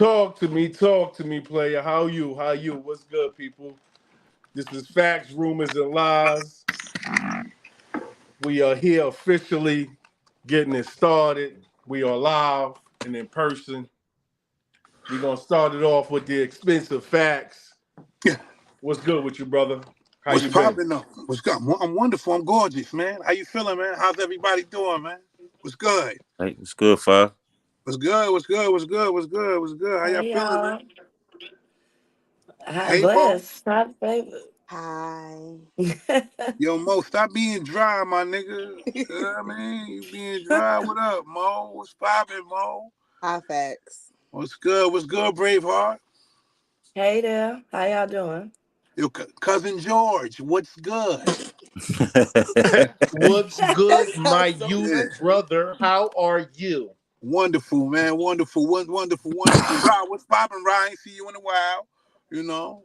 Talk to me, player. How you? How you? What's good, people? This is Facts, Rumors, and Lies. We are here officially getting it started. We are live and in person. We're gonna start it off with the expensive facts. Yeah. What's good with you, brother? How What's you been? popping though? What's good? I'm wonderful. I'm gorgeous, man. How you feeling, man? How's everybody doing, man? What's good? Hey, it's good, Five. What's good? What's good? What's good? What's good? What's good? How y'all Hey feeling, man? y'all. Hi, Hey, Mo. bless. Hi, baby. Hi. Yo, Mo, stop being dry, my nigga. You know what I mean? You being dry. What up, Mo? What's popping, Mo? Hi, Facts. What's good? What's good, Braveheart? Hey there. How y'all doing? Yo, cousin George, what's good? What's good, Sounds my so youth Yeah. country. brother? How are you? Wonderful, man. Wonderful. Wonderful. Rod, what's popping, Rod? Ain't see you in a while. You know?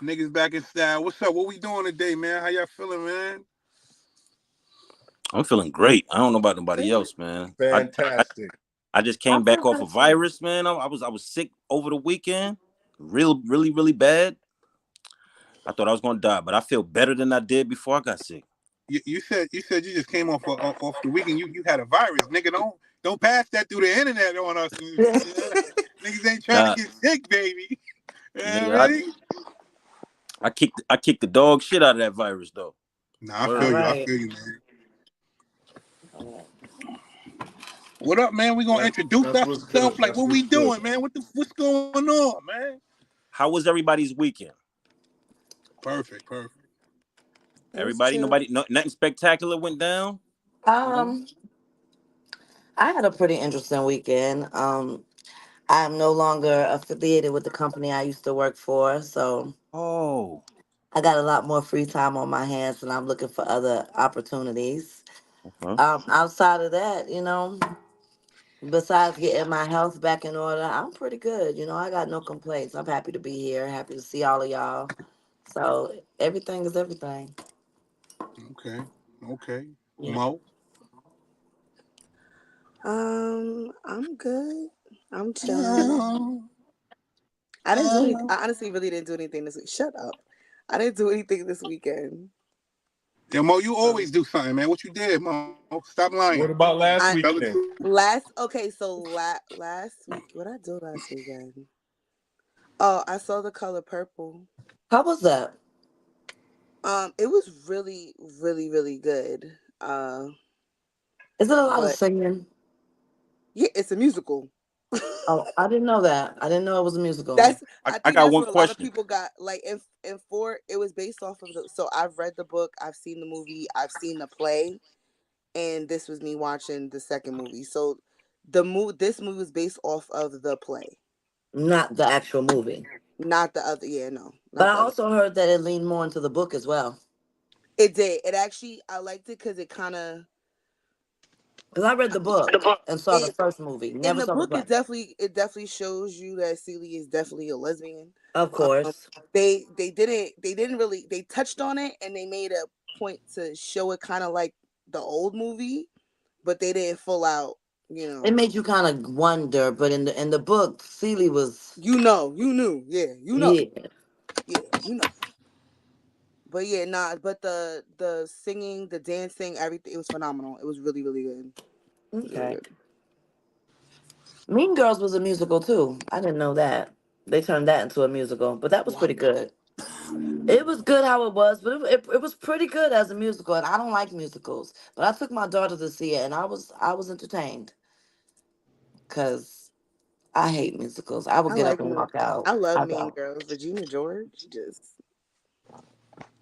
Niggas back in style. What's up? What we doing today, man? How y'all feeling, man? I'm feeling great. I don't know about nobody else, man. Fantastic. I just I came back feel off a good too. virus, man. I was sick over the weekend, really bad. I thought I was gonna die, but I feel better than I did before I got sick. You said you just came off the weekend. You had a virus, nigga. Don't pass that through the internet on us. Niggas ain't trying to Nah, get sick, baby. You know what I nigga, mean? I kicked the dog shit out of that virus though. Nah, I All feel Word. you. I right. feel you, man. All right. What up, man? We gonna That's introduce that's what's good. ourselves. Like, That's what we what's good. doing, man? What's going on, man? How was everybody's weekend? Perfect. It was Everybody, chill. nothing spectacular went down. No. Um, I had a pretty interesting weekend. I'm no longer affiliated with the company I used to work for, so Oh. I got a lot more free time on my hands, and I'm looking for other opportunities. Okay. Outside of that, besides getting my health back in order, I'm pretty good. I got no complaints. I'm happy to be here. Happy to see all of y'all. So everything is everything. Okay. Yeah. Mo. I'm good. I'm chilling. Uh, I didn't do any. uh. I honestly really didn't do anything this week. Shut up. I didn't do anything this weekend. Yeah, Mo, you So always do something, man. What you did, Mo? Stop lying. What about last I Tell the weekend? truth. last okay. So last week, what I do last weekend? Oh, I saw The Color Purple. How was that? It was really, really, really good. Is it a lot of But singing? yeah, it's a musical. Oh, I didn't know that. I didn't know it was a musical. That's I, I I think got that's one what a lot of question. people got like in four it was based off of the so I've read the book, I've seen the movie, I've seen the play, and this was me watching the second movie. So this movie was based off of the play. Not the actual movie. Not the other no, But not I the other. also heard that it leaned more into the book as well. It did. It actually I liked it because it kinda Because I read the book and saw the it first movie. in Never the saw the book play. it definitely shows you that Celie is definitely a lesbian. Of Um, course. they didn't really they touched on it and they made a point to show it kind of like the old movie, but they didn't full out. You It know, made you kind of wonder, but in the book, Celie was you knew, yeah. yeah, you know. But yeah, nah. But the singing, the dancing, everything it was phenomenal. It was really really good. It was really Okay. good. Mean Girls was a musical too. I didn't know that. They turned that into a musical, but that was Wow. pretty good. It was good how it was, but it was pretty good as a musical. And I don't like musicals, but I took my daughter to see it, and I was entertained because I hate musicals. I would I get up like and walk I out. love I Mean don't. Girls. Regina George just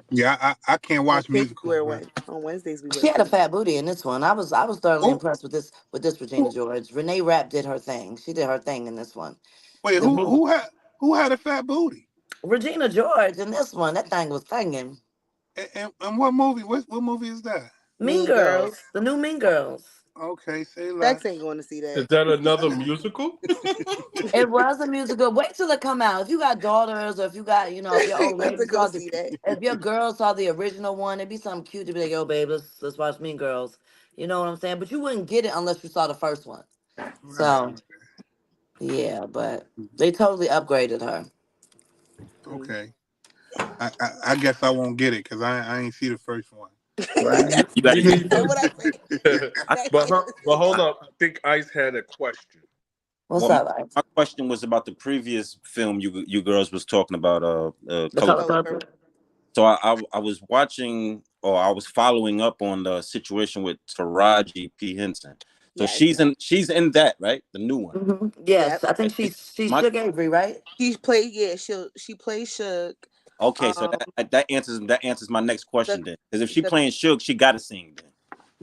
Yeah, I can't on watch Kids We musicals, Wear man. White. On Wednesdays we wear She had a pink. fat booty in this one. I was thoroughly Who, impressed with this Regina who George. Renee Rapp did her thing. She did her thing in this one. wait, The movie, who had a fat booty? Regina George in this one, that thing was thinging. And what movie? What movie is that? Mean Mean Girls, Girls. the new Mean Girls. Okay, say less. Bex ain't going to see Is that. that another musical? It was a musical. Wait till it come out. If you got daughters, or if you got, if Bex your ain't old about lady to go saw the, see that. if your girl saw the original one, it'd be something cute to be like, yo, babe, let's watch Mean Girls. You know what I'm saying? But you wouldn't get it unless you saw the first one. Right. So Yeah, but they totally upgraded her. Okay. I guess I won't get it because I ain't see the first one. Me, You me gotta get. That's neither. what I say. I, But hold I, up, I think Ice had a question. What's well, up, Ice? my question was about the previous film you girls was talking about. The Color. color Color purple. purple. So I was watching, or I was following up on the situation with Taraji P Henson. So Yes. she's in that, right? The new one. Yes, Yep. I think And she's my Suge Avery, right? She played. Yeah. She plays Suge. Okay, so Um. that answers my next The question then. Because if she the playing Suge, she got to sing then.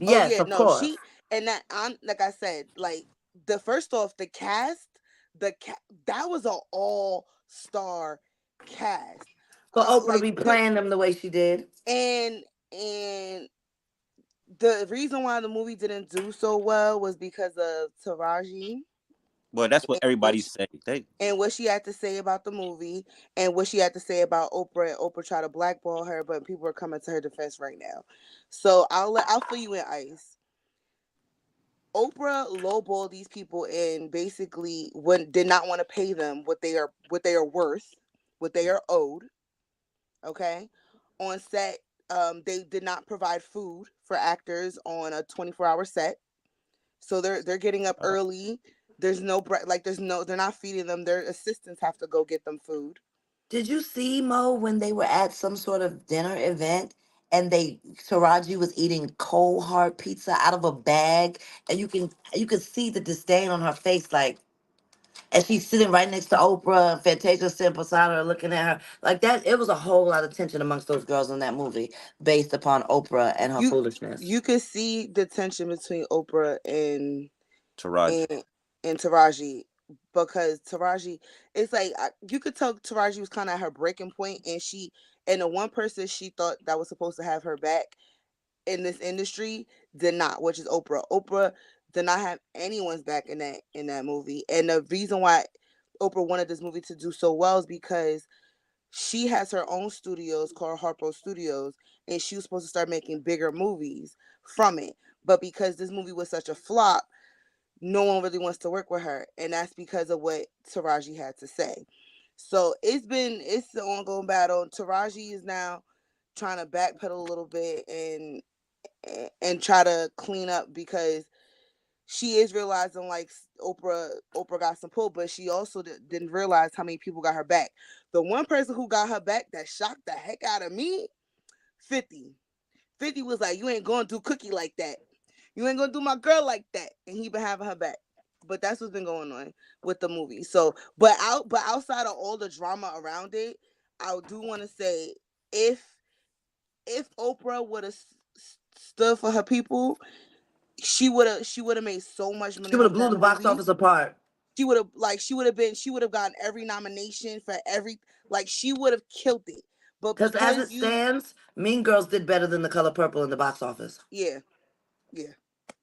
Oh Yes, yeah. of No. course. She and that. I'm like I said. Like the first off, the cast. That was an all star cast. For Oprah to Like be playing them the way she did. and and the reason why the movie didn't do so well was because of Taraji Well, that's what and everybody sh- say. They and what she had to say about the movie and what she had to say about Oprah. And Oprah tried to blackball her, but people are coming to her defense right now. So I'll fill you in, Ice. Oprah lowballed these people and basically did not want to pay them what they are worth, what they are owed. Okay, on set, they did not provide food for actors on a 24-hour set. So they're getting up early. There's no they're not feeding them. Their assistants have to go get them food. Did you see Mo when they were at some sort of dinner event and they Taraji was eating cold hard pizza out of a bag and you can see the disdain on her face, like, and she's sitting right next to Oprah and Fantasia sitting beside her looking at her like that. It was a whole lot of tension amongst those girls in that movie based upon Oprah and her You foolishness. you could see the tension between Oprah Taraji. and and Taraji, because Taraji, it's like you could tell Taraji was kind of at her breaking point, and the one person she thought that was supposed to have her back in this industry did not, which is Oprah. Oprah did not have anyone's back in that movie, and the reason why Oprah wanted this movie to do so well is because she has her own studios called Harpo Studios, and she was supposed to start making bigger movies from it. But because this movie was such a flop, no one really wants to work with her, and that's because of what Taraji had to say. So it's the ongoing battle. Taraji is now trying to backpedal a little bit and try to clean up, because she is realizing, like, Oprah got some pull, but she also didn't realize how many people got her back. The one person who got her back that shocked the heck out of me, 50. 50 was like, you ain't gonna do Cookie like that. You ain't gonna do my girl like that. And he been having her back. But that's what's been going on with the movie. So, but outside of all the drama around it, I do want to say, if Oprah would have stood for her people, she would have made so much She money would have off blew that the box movie. office apart. She would have gotten every nomination for every, like, she would have killed it. But Because as because it stands, Mean Girls did better than The Color Purple in the box office. yeah, yeah,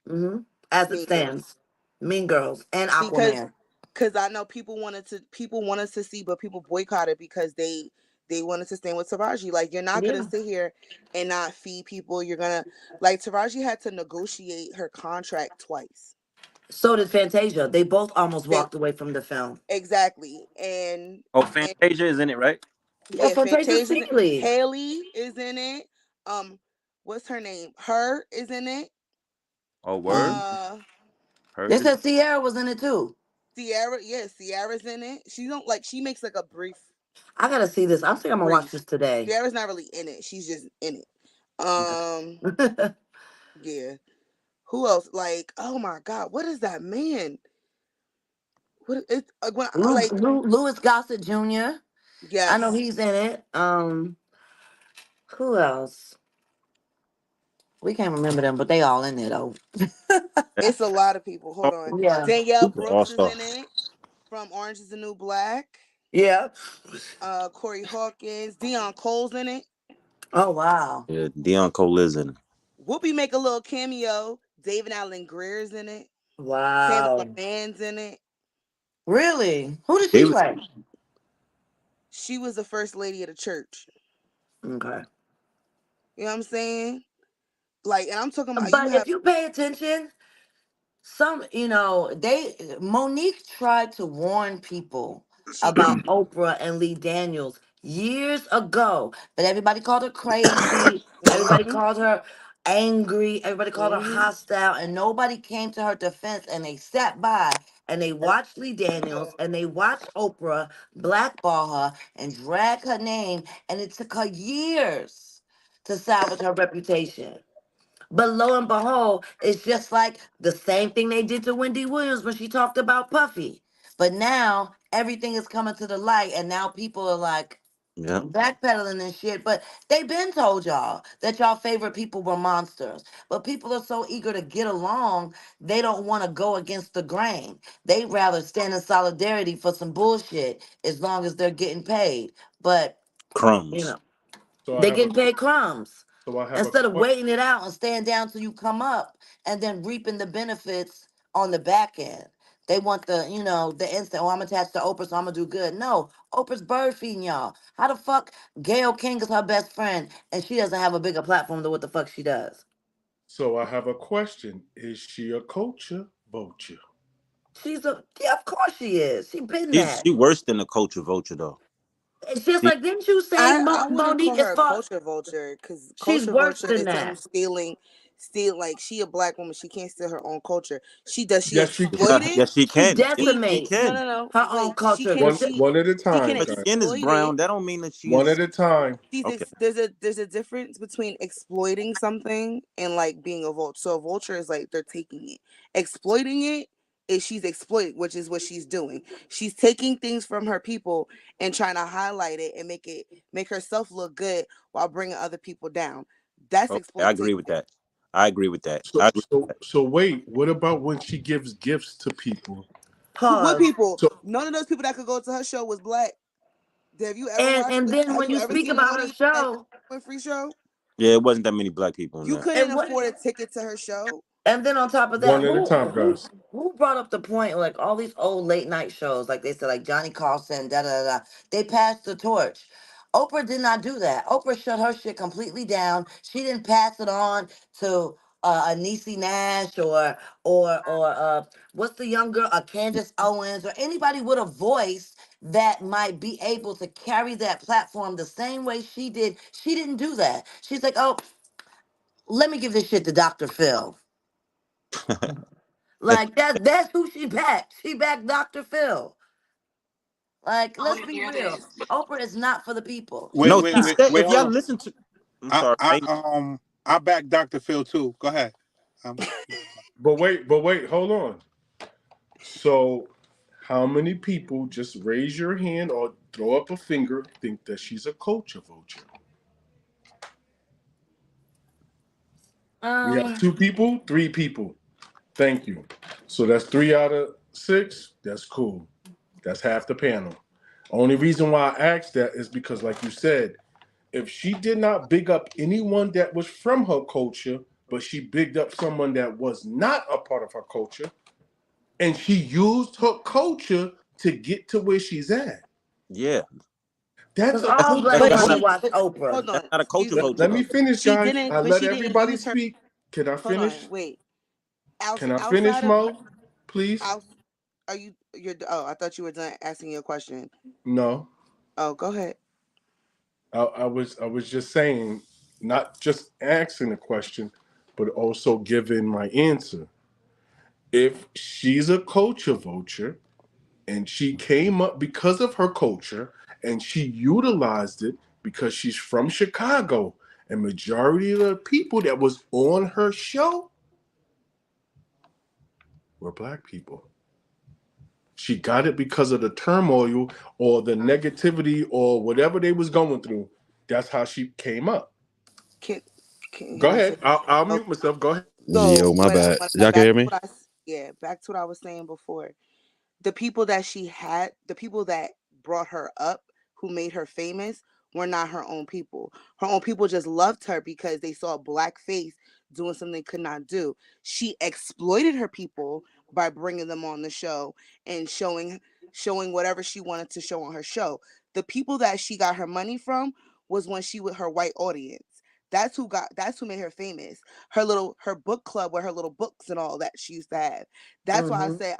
hmm As it Mean Girls. stands, Mean Girls and because Aquaman. because I know people wanted to see, but people boycotted because they wanted to stand with Taraji. Like, you're not gonna Yeah. sit here and not feed people. You're gonna, like, Taraji had to negotiate her contract twice. So did Fantasia. They both almost They walked away from the film. exactly Oh, and Fantasia is in it, right? Yeah, yeah, Fantasia's Fantasia's Secretly. Haley is in it. Um, what's her name? Her is in it. Oh, word. hmm Uh, Her They is. said Sierra was in it too. Sierra, yeah, Sierra's in it. She makes like a I gotta see this. I think I'm gonna watch brief. this today. Sierra's not really in it. She's just in it. Okay. Yeah. Who else? Like, oh my God, what is that man? What it when like Louis Gossett Jr. I know yes, he's in it. Who else? We can't remember them, but they all in there though. it's a lot of people. Hold on, Yeah. Danielle Super all Brooks is star. in it from Orange Is the New Black. Yeah. Corey Hawkins, Dion Cole's in it. Oh wow. Yeah, Dion Cole is in it. Whoopi make a little cameo. David Allen Greer's in it. Pamela Wow. Mann's in it. Really? Who did she David, play? She was the first lady of the church. Okay. You know what I'm saying? Like, and I'm talking about, you But if have you pay attention, Monique tried to warn people about Oprah and Lee Daniels years ago, but everybody called her crazy. Everybody Mm-hmm. called her angry. Everybody called her Mm-hmm. hostile, and nobody came to her defense. And they sat by and they watched Lee Daniels and they watched Oprah blackball her and drag her name, and it took her years to salvage her reputation. But lo and behold, it's just like the same thing they did to Wendy Williams when she talked about Puffy. But now everything is coming to the light, and now people are like Yeah. backpedaling and shit. But they been told y'all that y'all favorite people were monsters. But people are so eager to get along, they don't want to go against the grain. They rather stand in solidarity for some bullshit as long as they're getting paid. But you Crumbs. know, So I they have a getting paid crumbs so I have a instead of question. waiting it out and staying down till you come up and then reaping the benefits on the back end. They want the instant, oh, I'm attached to Oprah, so I'm gonna do good. No, Oprah's bird feeding y'all. How the fuck Gail King is her best friend and she doesn't have a bigger platform than what the fuck she does? So I have a question. Is she a culture vulture? Yeah, of course she is. She been She that. worse than a culture vulture though. It's just She, like, didn't you say I wouldn't call Monique her is a far? culture vulture because She's culture worse vulture than is that. someone steal like she a black woman. She can't steal her own culture. She Yes, she yes, can. exploit it? yes, she She can. Yes, she decimates No, can. no, no. her own Wait, culture because One at a she can time, Her guys. skin is exploit it. brown. That don't mean that she One is. at a time. Okay. There's a difference between exploiting something and like being a vulture. So a vulture is like they're taking it. Exploiting it is she's exploiting, which is what she's doing. She's taking things from her people and trying to highlight it and make herself look good while bringing other people down. That's Okay. I agree exploitation. with that. I agree with that. So I agree with so that. so wait, what about when she gives gifts to people? What pause. people? So None of those people that could go to her show was black. And then Have when you you ever speak seen the about her audience at show, Winfrey show? Yeah, it wasn't that many black people in You that. couldn't and what afford a ticket to her show. and then on top of that, one at a time, guys. who brought up the point like all these old late night shows, like they said, like Johnny Carson, da da da, they passed the torch. Oprah did not do that. Oprah shut her shit completely down. She didn't pass it on to a Niecy Nash or what's the young girl, Candace Owens, or anybody with a voice that might be able to carry that platform the same way she did. She didn't do that. She's like, oh, let me give this shit to Dr. Phil. Like that's who she backed. She backed Dr. Phil. Like, let's be real. Oprah is not for the people. Wait, No, She's wait, she wait, not. said. wait. If Hold y'all on. listen to, I'm I sorry. I I back Dr. Phil too. Go ahead. Um, But wait, hold on. So how many people, just raise your hand or throw up a finger, think that she's a culture vulture? We have Um, two people, three people. Thank you. So that's 3 out of 6. That's cool. That's half the panel. Only reason why I asked that is because, like you said, if she did not big up anyone that was from her culture, but she bigged up someone that was not a part of her culture, and she used her culture to get to where she's at. Yeah, That's because a all that's black culture but not women a she, vulture. watch but Oprah. hold that's on, not a culture excuse me. vulture Let me though. finish, She guys. didn't, I but let she didn't everybody use her. speak. Can I Hold on, finish? wait. Can I finish, Outside of her, Mo? Please? out, are you? You're. Oh, I thought you were done asking your question. No. Oh, go ahead. I was just saying, not just asking a question, but also giving my answer. If she's a culture vulture and she came up because of her culture and she utilized it because she's from Chicago, and majority of the people that was on her show were black people. She got it because of the turmoil or the negativity or whatever they was going through. That's how she came up. Can can Go I say? ahead. I'll Oh, mute myself. Go ahead. so Yo, my bad. Y'all can back hear to me? what yeah, back to what I was saying before. The people that she had, the people that brought her up, who made her famous, were not her own people. Her own people just loved her because they saw a black face doing something they could not do. She exploited her people by bringing them on the show and showing whatever she wanted to show on her show. The people that she got her money from was when she with her white audience. That's who made her famous. Her book club with her little books and all that she used to have. That's why I say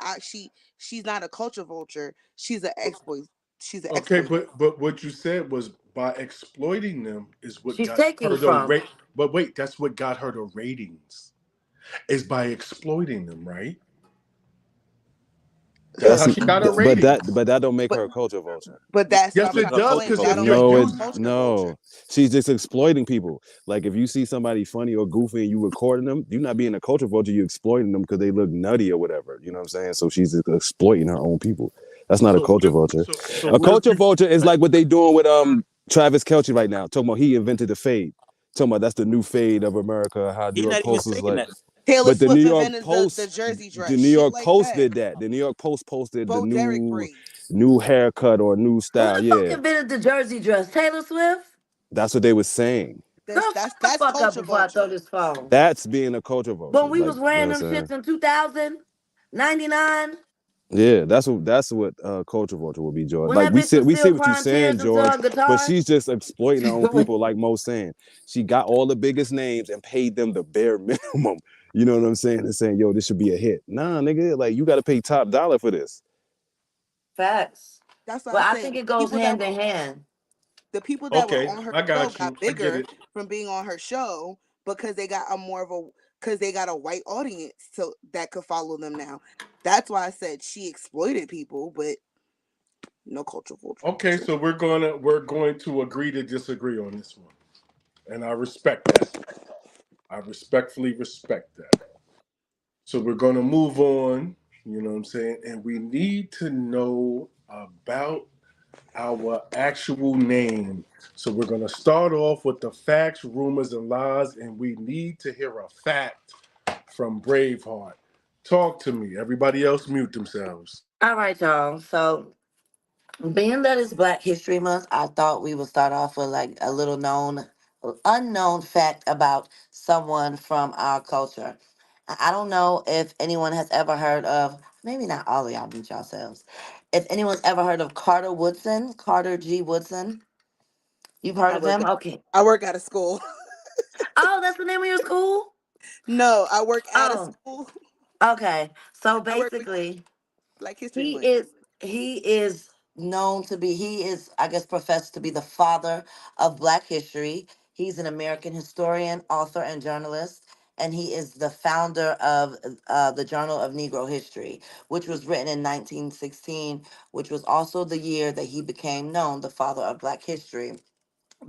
she's not a culture vulture. She's an exploit. She's an Okay, exploiter. but what you said was by exploiting them is what She's got taking her the from. rate. But wait, that's what got her the ratings. Is by exploiting them, right? That's That's how she got her but ratings. that don't make But her a culture vulture. but that's what Yes, I'm Make it trying her to a does culture explain. because That if vulture. don't you're make No, her it a using, culture no. vulture. She's just exploiting people. Like if you see somebody funny or goofy and you recording them, you're not being a culture vulture. You exploiting them because they look nutty or whatever. You know what I'm saying? So she's exploiting her own people. That's not a so culture vulture. so A what if culture you vulture is like what they doing with Travis Kelce right now. Talking about he invented the fade. Talking about that's the new fade of America. How New He's York not even Post is saying like. that. Taylor But the New Swift York invented the Post, jersey the dress, New shit York like Post that. did that. The New York Post posted the Bo Derek braids. new haircut or new Who style. the fuck Yeah, invented the jersey dress? Taylor Swift? that's what they was saying. Girl, That's shut that's the that's fuck up culture before I throw vulture. this phone. That's being a culture When vulture. we Like, was you know wearing what them I'm saying? shits in 2000, 99, Yeah, that's what culture vulture will be, George. when Like that bitch was we see still what you're crying tears saying, into George, her but guitar. she's just exploiting her own people, like Mo's saying. She got all the biggest names and paid them the bare minimum. You know what I'm saying? And saying, yo, this should be a hit. Nah, nigga, like you gotta pay top dollar for this. Facts. That's why But I I said think it goes hand in hand. the people that were okay, on her I show got you. got I get bigger it. from being on her show because they got a more of a because they got a white audience so that could follow them now. That's why I said she exploited people, but no culture vulture. Okay, so we're going to agree to disagree on this one, and I respect that. I respectfully respect that. So we're going to move on. You know what I'm saying? And we need to know about our actual name. So we're going to start off with the facts, rumors, and lies, and we need to hear a fact from Braveheart. Talk to me. Everybody else mute themselves. All right, y'all. So, being that it's Black History Month, I thought we would start off with like a little unknown fact about someone from our culture. I don't know if anyone has ever heard of, maybe not all of y'all mute yourselves. If anyone's ever heard of Carter Woodson, Carter G. Woodson, you've heard I of work him? Okay. I work out of school. Oh, that's the name of your school? No, I work out of Oh, school. okay. So I work with basically, Black History he Month. is he is known to be he is I guess professed to be the father of Black history. He's an American historian, author, and journalist, and he is the founder of the Journal of Negro History, which was written in 1916, which was also the year that he became known the father of Black history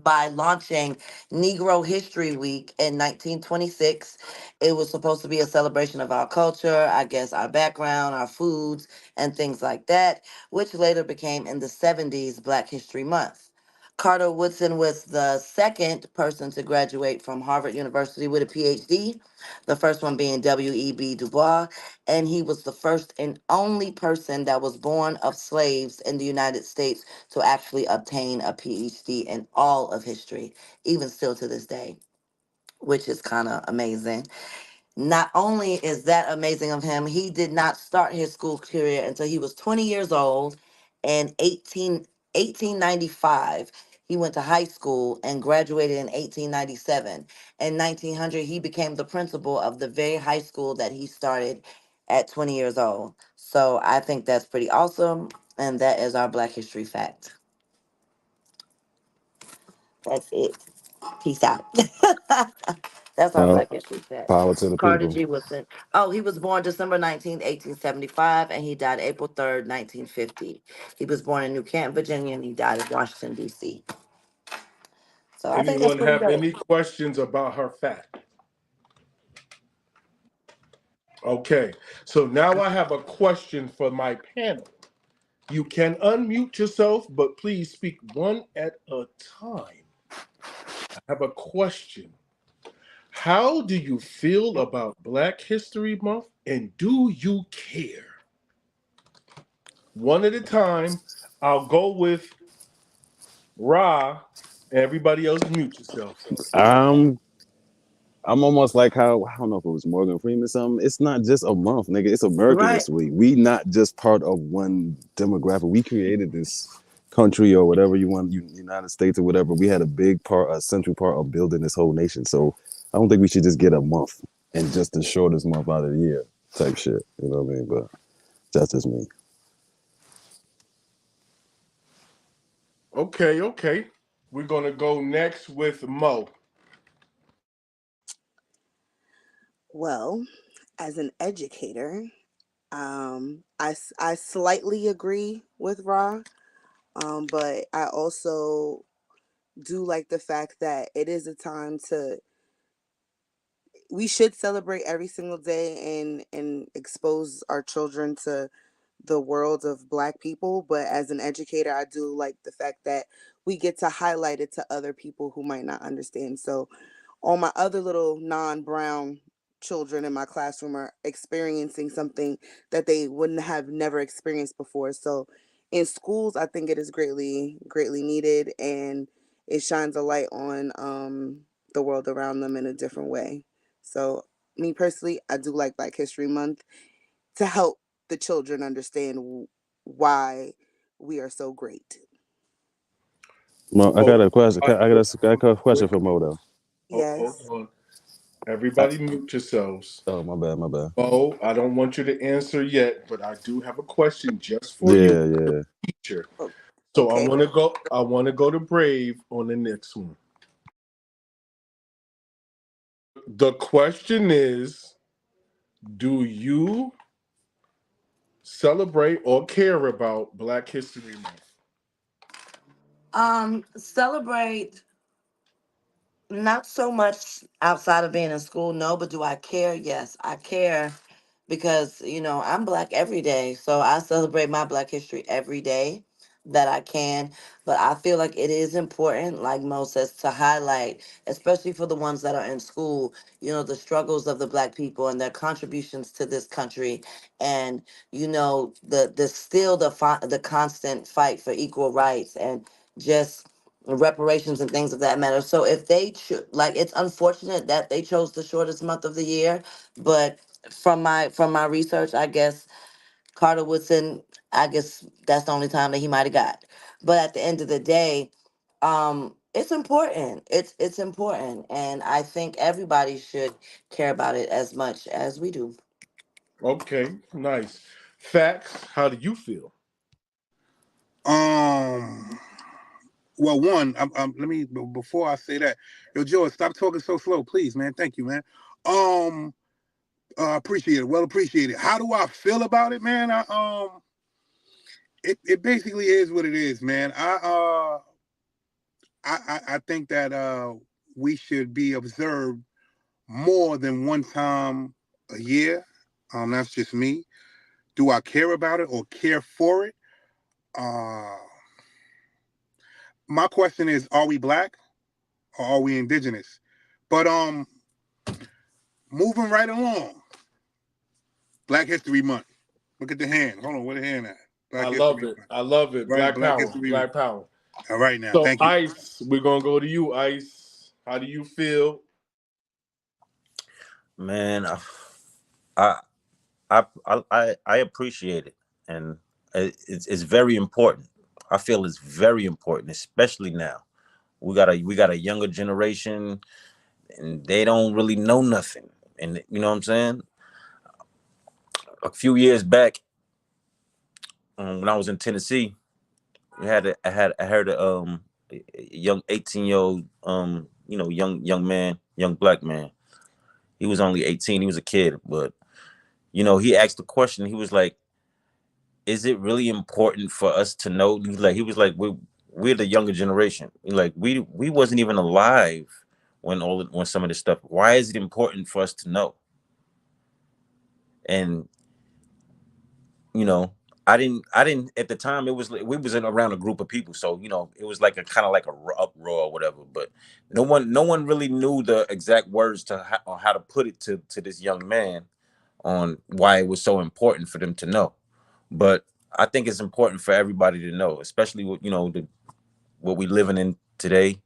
by launching Negro History Week in 1926. It was supposed to be a celebration of our culture, I guess our background, our foods, and things like that, which later became in the 70s Black History Month. Carter Woodson was the second person to graduate from Harvard University with a PhD, the first one being W.E.B. Du Bois, and he was the first and only person that was born of slaves in the United States to actually obtain a PhD in all of history, even still to this day, which is kind of amazing. Not only is that amazing of him, he did not start his school career until he was 20 years old and 1895. He went to high school and graduated in 1897. In 1900, he became the principal of the very high school that he started at 20 years old. So I think that's pretty awesome. And that is our Black History fact. That's it. Peace out. That's our Power, Black History fact. power to the Carter people. G. Woodson. Oh, he was born December 19th, 1875, and he died April 3rd, 1950. He was born in New Canton, Virginia, and he died in Washington, D.C. So I think that's Anyone pretty have dope. any questions about her fact? Okay, so now I have a question for my panel. You can unmute yourself, but please speak one at a time. I have a question. How do you feel about Black History Month and do you care? One at a time. I'll go with Ra. Everybody else mute yourself. Um, I'm almost like how I don't know if it was Morgan Freeman or something. It's not just a month, nigga. It's American Right. History Week. We not just part of one demographic. We created this country or whatever you want, United States or whatever, we had a big part, a central part of building this whole nation. So I don't think we should just get a month and just the shortest month out of the year type shit. You know what I mean? But that's just me. Okay. We're gonna go next with Mo. Well, as an educator, I slightly agree with Ra, but I also do like the fact that it is a time we should celebrate every single day and expose our children to the world of Black people. But as an educator, I do like the fact that we get to highlight it to other people who might not understand. So all my other little non-brown children in my classroom are experiencing something that they wouldn't have never experienced before. So in schools, I think it is greatly needed, and it shines a light on the world around them in a different way. So me personally, I do like Black History Month to help the children understand why we are so great. Mo, I got a question. I got a question for Mo though. Hold Yes. on. Everybody mute yourselves. Oh, my bad. Mo, I don't want you to answer yet, but I do have a question just for you, Yeah. teacher. Oh, So okay. I want to go to Brave on the next one. The question is, do you celebrate or care about Black History Month? Celebrate. Not so much outside of being in school, no, but do I care? Yes, I care because, I'm Black every day. So I celebrate my Black history every day that I can. But I feel like it is important, like Mo says, to highlight, especially for the ones that are in school, the struggles of the Black people and their contributions to this country. And, the still the constant fight for equal rights and just reparations and things of that matter. So if they like, it's unfortunate that they chose the shortest month of the year, but from my research, I guess Carter Woodson, I guess that's the only time that he might have got. But at the end of the day, it's important. It's important, and I think everybody should care about it as much as we do. Okay, nice. Facts, how do you feel? Well, one, let me before I say that, yo, George, stop talking so slow, please, man. Thank you, man. Appreciate it. Well appreciated. How do I feel about it, man? It basically is what it is, man. I think that we should be observed more than one time a year. That's just me. Do I care about it or care for it? My question is, are we Black or are we indigenous? But moving right along, Black History Month. Look at the hand. Hold on, where the hand at? I love it. Right, Black Power. Black Power. All right now, So thank you. Ice, we're gonna go to you, Ice. How do you feel? Man, I appreciate it, and it's very important. I feel it's very important, especially now. We got a younger generation, and they don't really know nothing. And you know what I'm saying? A few years back, when I was in Tennessee, I heard a young 18-year-old young man, young Black man. He was only 18. He was a kid, but he asked the question. He was like, "Is it really important for us to know?" He was like, "We're the younger generation. Like we wasn't even alive when some of this stuff. Why is it important for us to know?" And I didn't at the time. It was like we was around a group of people, so it was like a kind of like a uproar or whatever. But no one really knew the exact words to how to put it to this young man on why it was so important for them to know. But I think it's important for everybody to know, especially with what we living in today.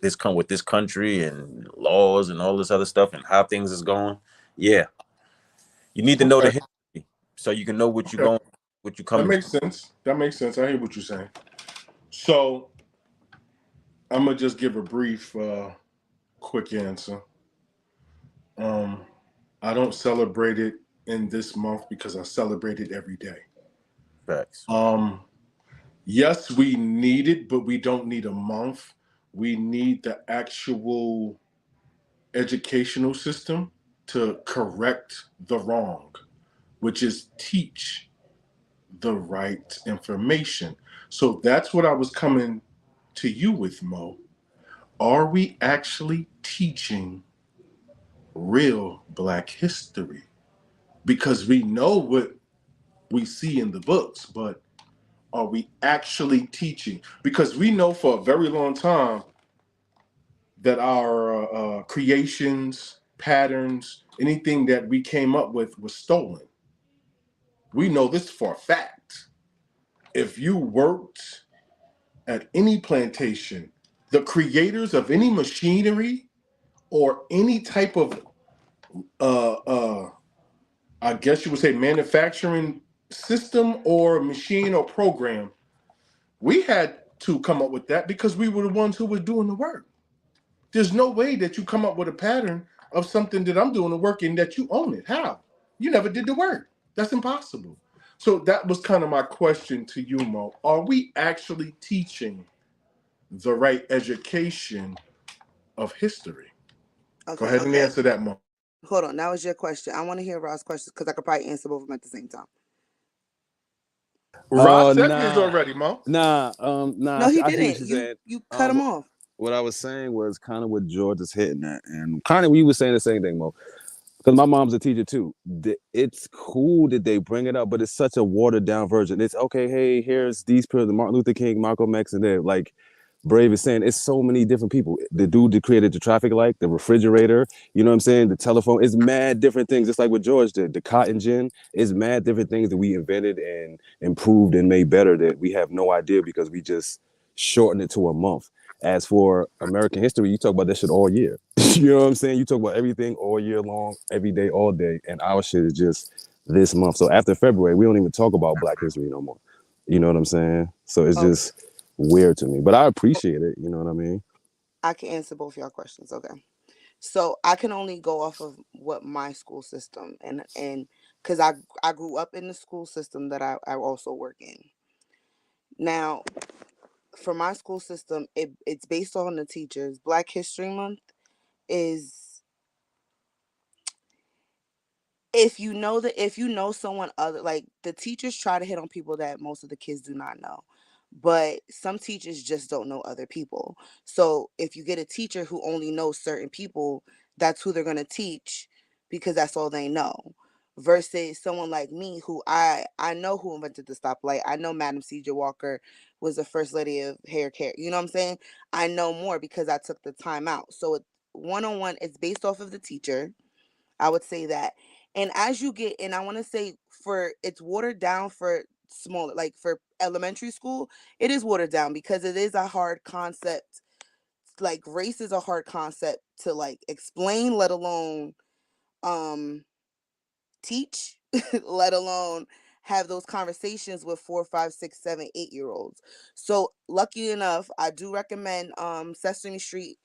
With this country and laws and all this other stuff and how things is going. Yeah, you need to know the Okay. history so you can know what you're Okay. going, what you're That coming makes from. sense. I hear what you're saying. So I'm gonna just give a brief, quick answer. I don't celebrate it in this month because I celebrate it every day. Facts. Yes, we need it, but we don't need a month. We need the actual educational system to correct the wrong, which is teach the right information. So that's what I was coming to you with, Mo. Are we actually teaching real Black history? Because we know what we see in the books, but are we actually teaching? Because we know for a very long time that our creations, patterns, anything that we came up with was stolen. We know this for a fact. If you worked at any plantation, the creators of any machinery or any type of, uh, uh, I guess you would say, manufacturing system or machine or program, we had to come up with that because we were the ones who were doing the work. There's no way that you come up with a pattern of something that I'm doing the work and that you own it. How? You never did the work. That's impossible. So that was kind of my question to you, Mo. Are we actually teaching the right education of history? Go Okay, ahead and answer that, Mo. hold on. That was your question. I want to hear Rob's questions because I could probably answer both of them at the same time. Ross said his Nah, already, Mo. nah, No, he I see what didn't. you're You saying. you cut him off. What I was saying was kind of what George is hitting at, and kind of we were saying the same thing, Mo. Because my mom's a teacher too. It's cool that they bring it up, but it's such a watered down version. It's okay. Hey, here's these people: Martin Luther King, Malcolm X, and they're like Brave is saying. It's so many different people. The dude that created the traffic light, the refrigerator. You know what I'm saying? The telephone. It's mad different things. Just like what George did. The cotton gin. It's mad different things that we invented and improved and made better that we have no idea because we just shortened it to a month. As for American history, you talk about that shit all year. You know what I'm saying? You talk about everything all year long, every day, all day, and our shit is just this month. So after February, we don't even talk about Black history no more. You know what I'm saying? So it's Okay. just weird to me, but I appreciate it. You know what I mean? I can answer both y'all questions. Okay. So I can only go off of what my school system and because I grew up in the school system that I also work in. Now, for my school system, it's based on the teachers. Black History Month is, if you know someone other, like the teachers try to hit on people that most of the kids do not know, but some teachers just don't know other people. So if you get a teacher who only knows certain people, that's who they're going to teach because that's all they know, versus someone like me who I know who invented the stoplight. I know Madam C.J. Walker was the first lady of hair care. You know what I'm saying? I know more because I took the time out. So one-on-one, it's based off of the teacher. I would say that. And as you get, and I want to say for it's watered down for smaller, like for elementary school, it is watered down because it is a hard concept. Like race is a hard concept to like explain, let alone um teach, let alone have those conversations with 4, 5, 6, 7, 8-year-olds. So lucky enough, I do recommend Sesame Street,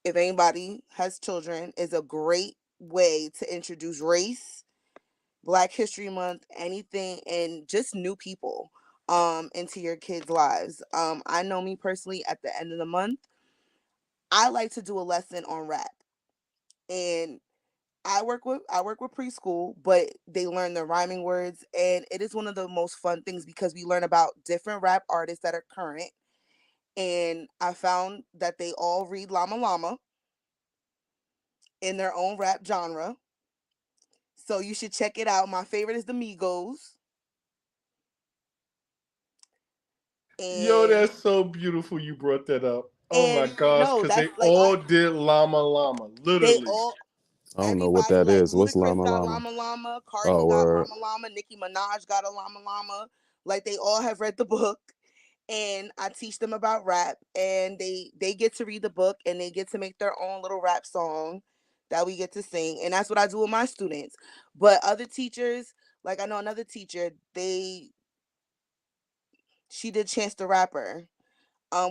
if anybody has children, is a great way to introduce race, Black History Month, anything, and just new people into your kids' lives. I know me personally, at the end of the month, I like to do a lesson on rap. And I work with preschool, but they learn the rhyming words, and it is one of the most fun things because we learn about different rap artists that are current. And I found that they all read Llama Llama in their own rap genre. So you should check it out. My favorite is the Migos. Yo, And that's so beautiful you brought that up. Oh my and gosh, no, because they that's like all did Llama Llama, they literally. all I don't know what everybody, that like is. What's Ludacris Llama got Llama? Llama Llama, Cardi Oh, got word. Llama Llama, Nicki Minaj got a Llama Llama. Like they all have read the book, and I teach them about rap, and they get to read the book and they get to make their own little rap song that we get to sing, and that's what I do with my students. But other teachers, like I know another teacher, she did Chance the Rapper.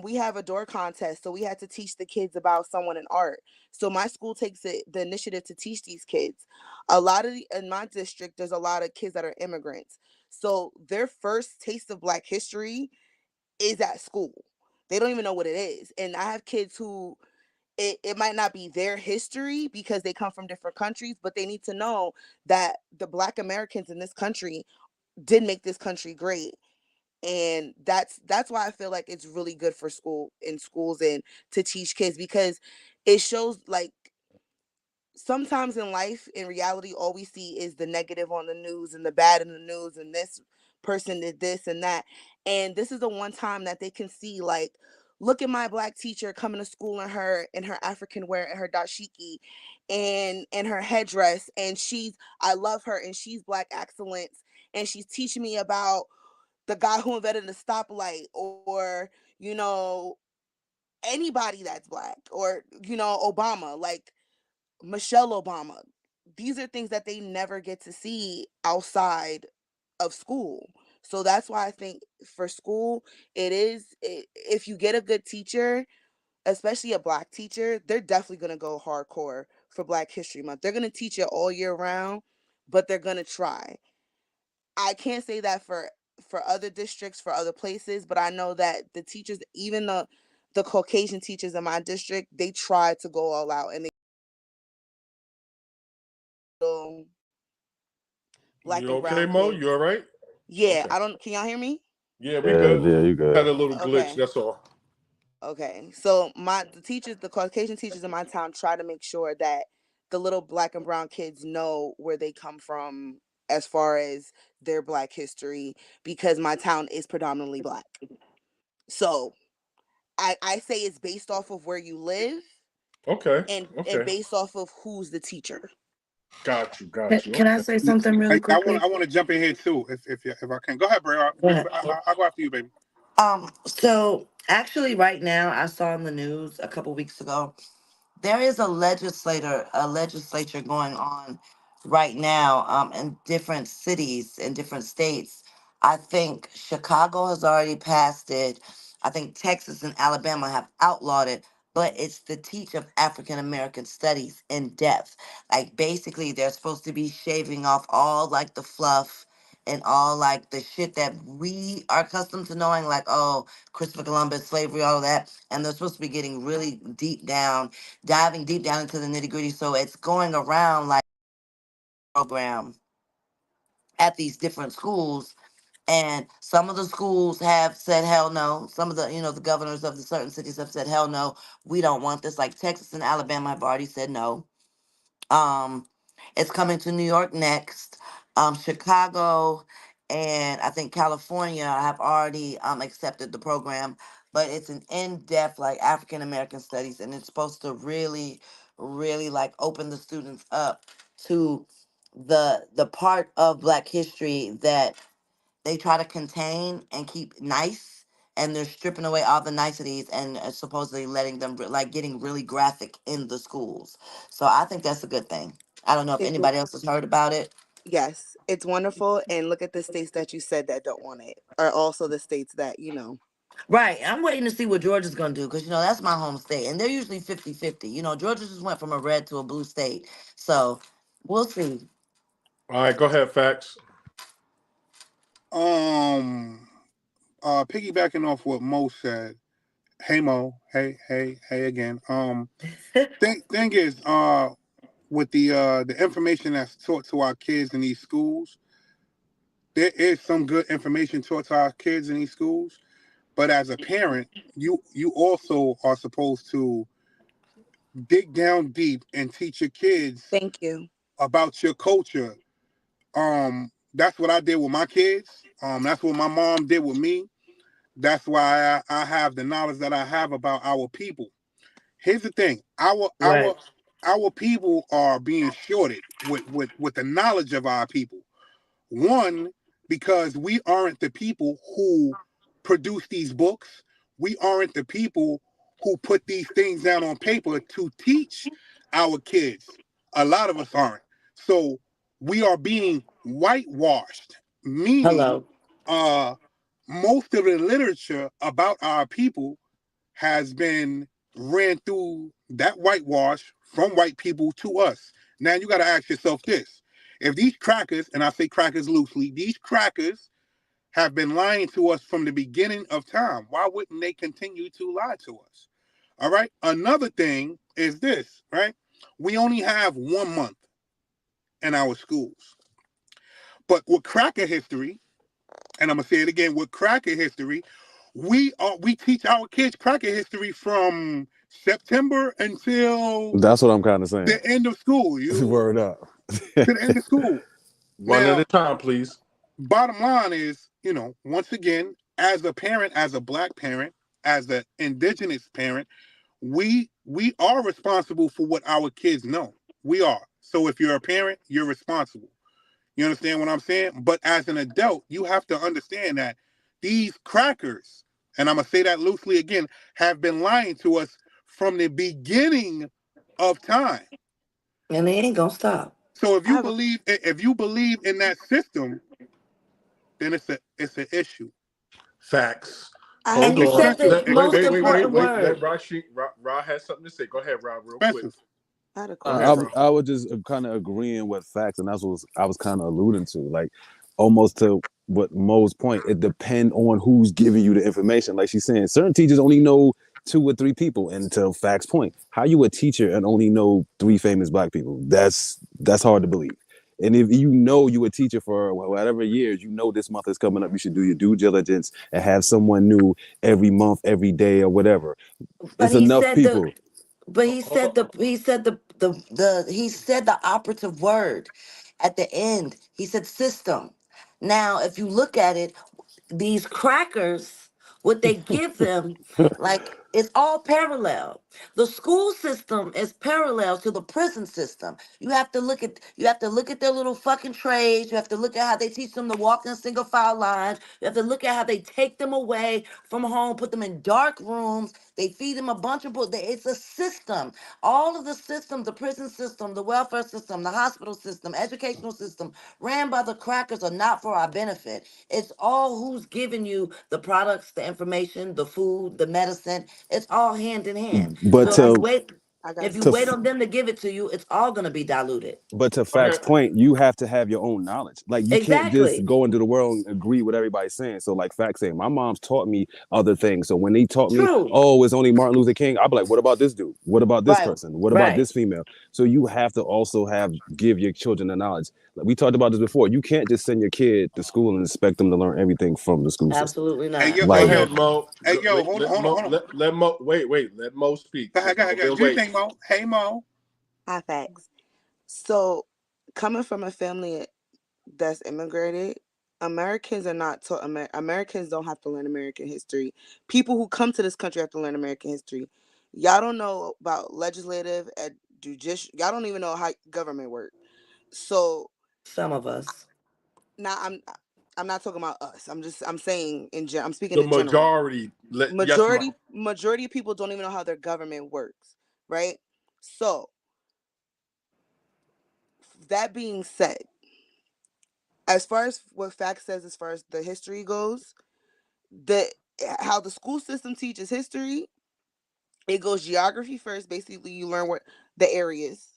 we have a door contest, so we had to teach the kids about someone in art. So my school takes the initiative to teach these kids. A lot of in my district, there's a lot of kids that are immigrants. So their first taste of Black history is at school. They don't even know what it is. And I have kids who it might not be their history because they come from different countries, but they need to know that the Black Americans in this country did make this country great. And that's why I feel like it's really good for schools and to teach kids, because it shows, like, sometimes in life, in reality, all we see is the negative on the news and the bad in the news, and this person did this and that. And this is the one time that they can see, like, look at my Black teacher coming to school in her African wear and her dashiki and her headdress, and I love her, and she's Black excellence, and she's teaching me about the guy who invented the stoplight, or, you know, anybody that's Black, or, you know, Obama, like Michelle Obama. These are things that they never get to see outside of school. So that's why I think for school, if you get a good teacher, especially a Black teacher, they're definitely going to go hardcore for Black History Month. They're going to teach it all year round, but they're going to try. I can't say that for other districts, for other places, but I know that the teachers, even the Caucasian teachers in my district, they try to go all out, and they um, Black You and okay, brown Mo? kids. You all right? Yeah, Okay. I don't. Can y'all hear me? Yeah, we Yeah, good. yeah, you Had good. a little glitch. Okay. That's all. Okay. So the Caucasian teachers in my town try to make sure that the little Black and brown kids know where they come from as far as their Black history, because my town is predominantly Black. So I say it's based off of where you live, Okay. and Okay. based off of who's the teacher. Got you. Can Got you. can I Okay. say something really quickly? I want to jump in here too, if I can. Go ahead, Bray. Go ahead. I'll go after you, baby. So actually right now I saw in the news a couple weeks ago, there is a legislature going on right now in different cities in different states. I think Chicago has already passed it. I think Texas and Alabama have outlawed it, but it's the teach of African American studies in depth. Like basically they're supposed to be shaving off all like the fluff and all like the shit that we are accustomed to knowing, like, oh, Christopher Columbus, slavery, all of that. And they're supposed to be getting really deep down, diving deep down into the nitty gritty. So it's going around like program at these different schools. And some of the schools have said hell no. Some of the governors of the certain cities have said hell no. We don't want this. Like Texas and Alabama have already said no. Um, it's coming to New York next. Chicago and I think California have already accepted the program, but it's an in-depth like African American studies, and it's supposed to really, really like open the students up to the part of Black history that they try to contain and keep nice, and they're stripping away all the niceties and supposedly letting them like getting really graphic in the schools. So I think that's a good thing. I don't know if It's anybody else has heard about it. Yes, it's wonderful. And look at the states that you said that don't want it, are also the states that, Right, I'm waiting to see what Georgia's going to do, because that's my home state and they're usually 50-50. Georgia just went from a red to a blue state, so we'll see. All right. Go ahead. Facts. Um, piggybacking off what Mo said. Hey Mo, hey again. Thing is, with the information that's taught to our kids in these schools, there is some good information taught to our kids in these schools. But as a parent, you also are supposed to dig down deep and teach your kids thank you. about your culture. That's what I did with my kids. That's what my mom did with me. That's why I have the knowledge that I have about our people. Here's the thing: Right. our people are being shorted with the knowledge of our people. One, because we aren't the people who produce these books. We aren't the people who put these things down on paper to teach our kids. A lot of us aren't. So we are being whitewashed, meaning Hello. uh, most of the literature about our people has been ran through that whitewash from white people to us. Now you got to ask yourself this. If these crackers, and I say crackers loosely, these crackers have been lying to us from the beginning of time, why wouldn't they continue to lie to us? All right. Another thing is this, right? We only have 1 month in our schools. But with cracker history, and I'm gonna say it again, with cracker history, we teach our kids cracker history from September until That's what I'm kind of saying. the end of school. Word up. To the end of school. One at Now, a time, please. bottom line is, once again, as a parent, as a black parent, as an indigenous parent, we are responsible for what our kids know. We are. So if you're a parent, you're responsible. You understand what I'm saying? But as an adult, you have to understand that these crackers, and I'm going to say that loosely again, have been lying to us from the beginning of time. And they ain't gonna stop. So if I you have a, believe in that system, then it's an issue. Facts. I Hold And you have on. said the Expensive, Wait, most wait, wait, wait, important expensive, wait. Let word. Ra has something to say. Go ahead, Ra, real quick. expensive. I had a Go ahead, I, Ra. question. I was just kind of agreeing with facts, and that's what I was kind of alluding to, like almost to what Mo's point. It depends on who's giving you the information. Like she's saying, certain teachers only know 2 or 3 people, and to Facts' point, how you a teacher and only know 3 famous black people? That's hard to believe. And if you know you a teacher for whatever years, you know this month is coming up, you should do your due diligence and have someone new every month, every day, or whatever. But It's he enough said the people. but Hold on. he said the operative word at the end. He said system. Now, if you look at it, these crackers, what they give them, like it's all parallel. The school system is parallel to the prison system. You have to look at their little fucking trades. You have to look at how they teach them to walk in single file lines. You have to look at how they take them away from home, put them in dark rooms. They feed them a bunch of books. It's a system. All of the systems, the prison system, the welfare system, the hospital system, educational system, ran by the crackers are not for our benefit. It's all who's giving you the products, the information, the food, the medicine. It's all hand in hand. But So if you So to wait, I got if you to wait on them to give it to you, it's all gonna be diluted. But to Go Fact's ahead. point, you have to have your own knowledge. Like you can't just Exactly. go into the world and agree with everybody's saying. So like Fact saying, my mom's taught me other things. So when they taught me, True. oh, it's only Martin Luther King, I'll be like, what about this dude? What about this Right. person? What about Right. this female? So you have to also give your children the knowledge. Like we talked about this before. You can't just send your kid to school and expect them to learn everything from the school system. Absolutely Hey not. yo, Go hey Like yo, ahead, Mo. hey yo, Wait, hold on, hold on, hold on. let Mo. Wait. Let Mo speak. Go ahead, go ahead, Mo go ahead. been Do your waiting. thing, Mo. Hey Mo. I have facts. So coming from a family that's immigrated, Americans are not taught. Americans don't have to learn American history. People who come to this country have to learn American history. Y'all don't know about legislative and judicial. Y'all don't even know how government works. So Some of us. now I'm not talking about us. I'm saying I'm speaking The in general. majority. Yes, Mo. Majority of people don't even know how their government works, right? So that being said, as far as what fact says, as far as the history goes, the how the school system teaches history, it goes geography first. Basically, you learn what the areas.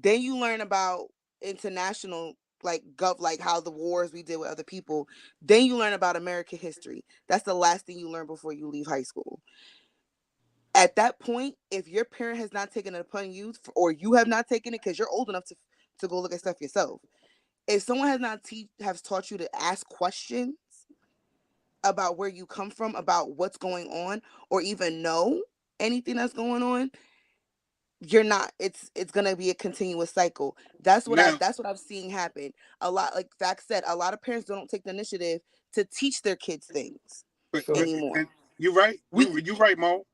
Then you learn about international like how the wars we did with other people. Then you learn about American history. That's the last thing you learn before you leave high school. At that point, if your parent has not taken it upon you, or you have not taken it because you're old enough to go look at stuff yourself, if someone has not has taught you to ask questions about where you come from, about what's going on, or even know anything that's going on, you're not. It's gonna be a continuous cycle. Now, That's what I've seen happen a lot. Like Fact said, a lot of parents don't take the initiative to teach their kids things but True. anymore. and you're right. We You right, Mo.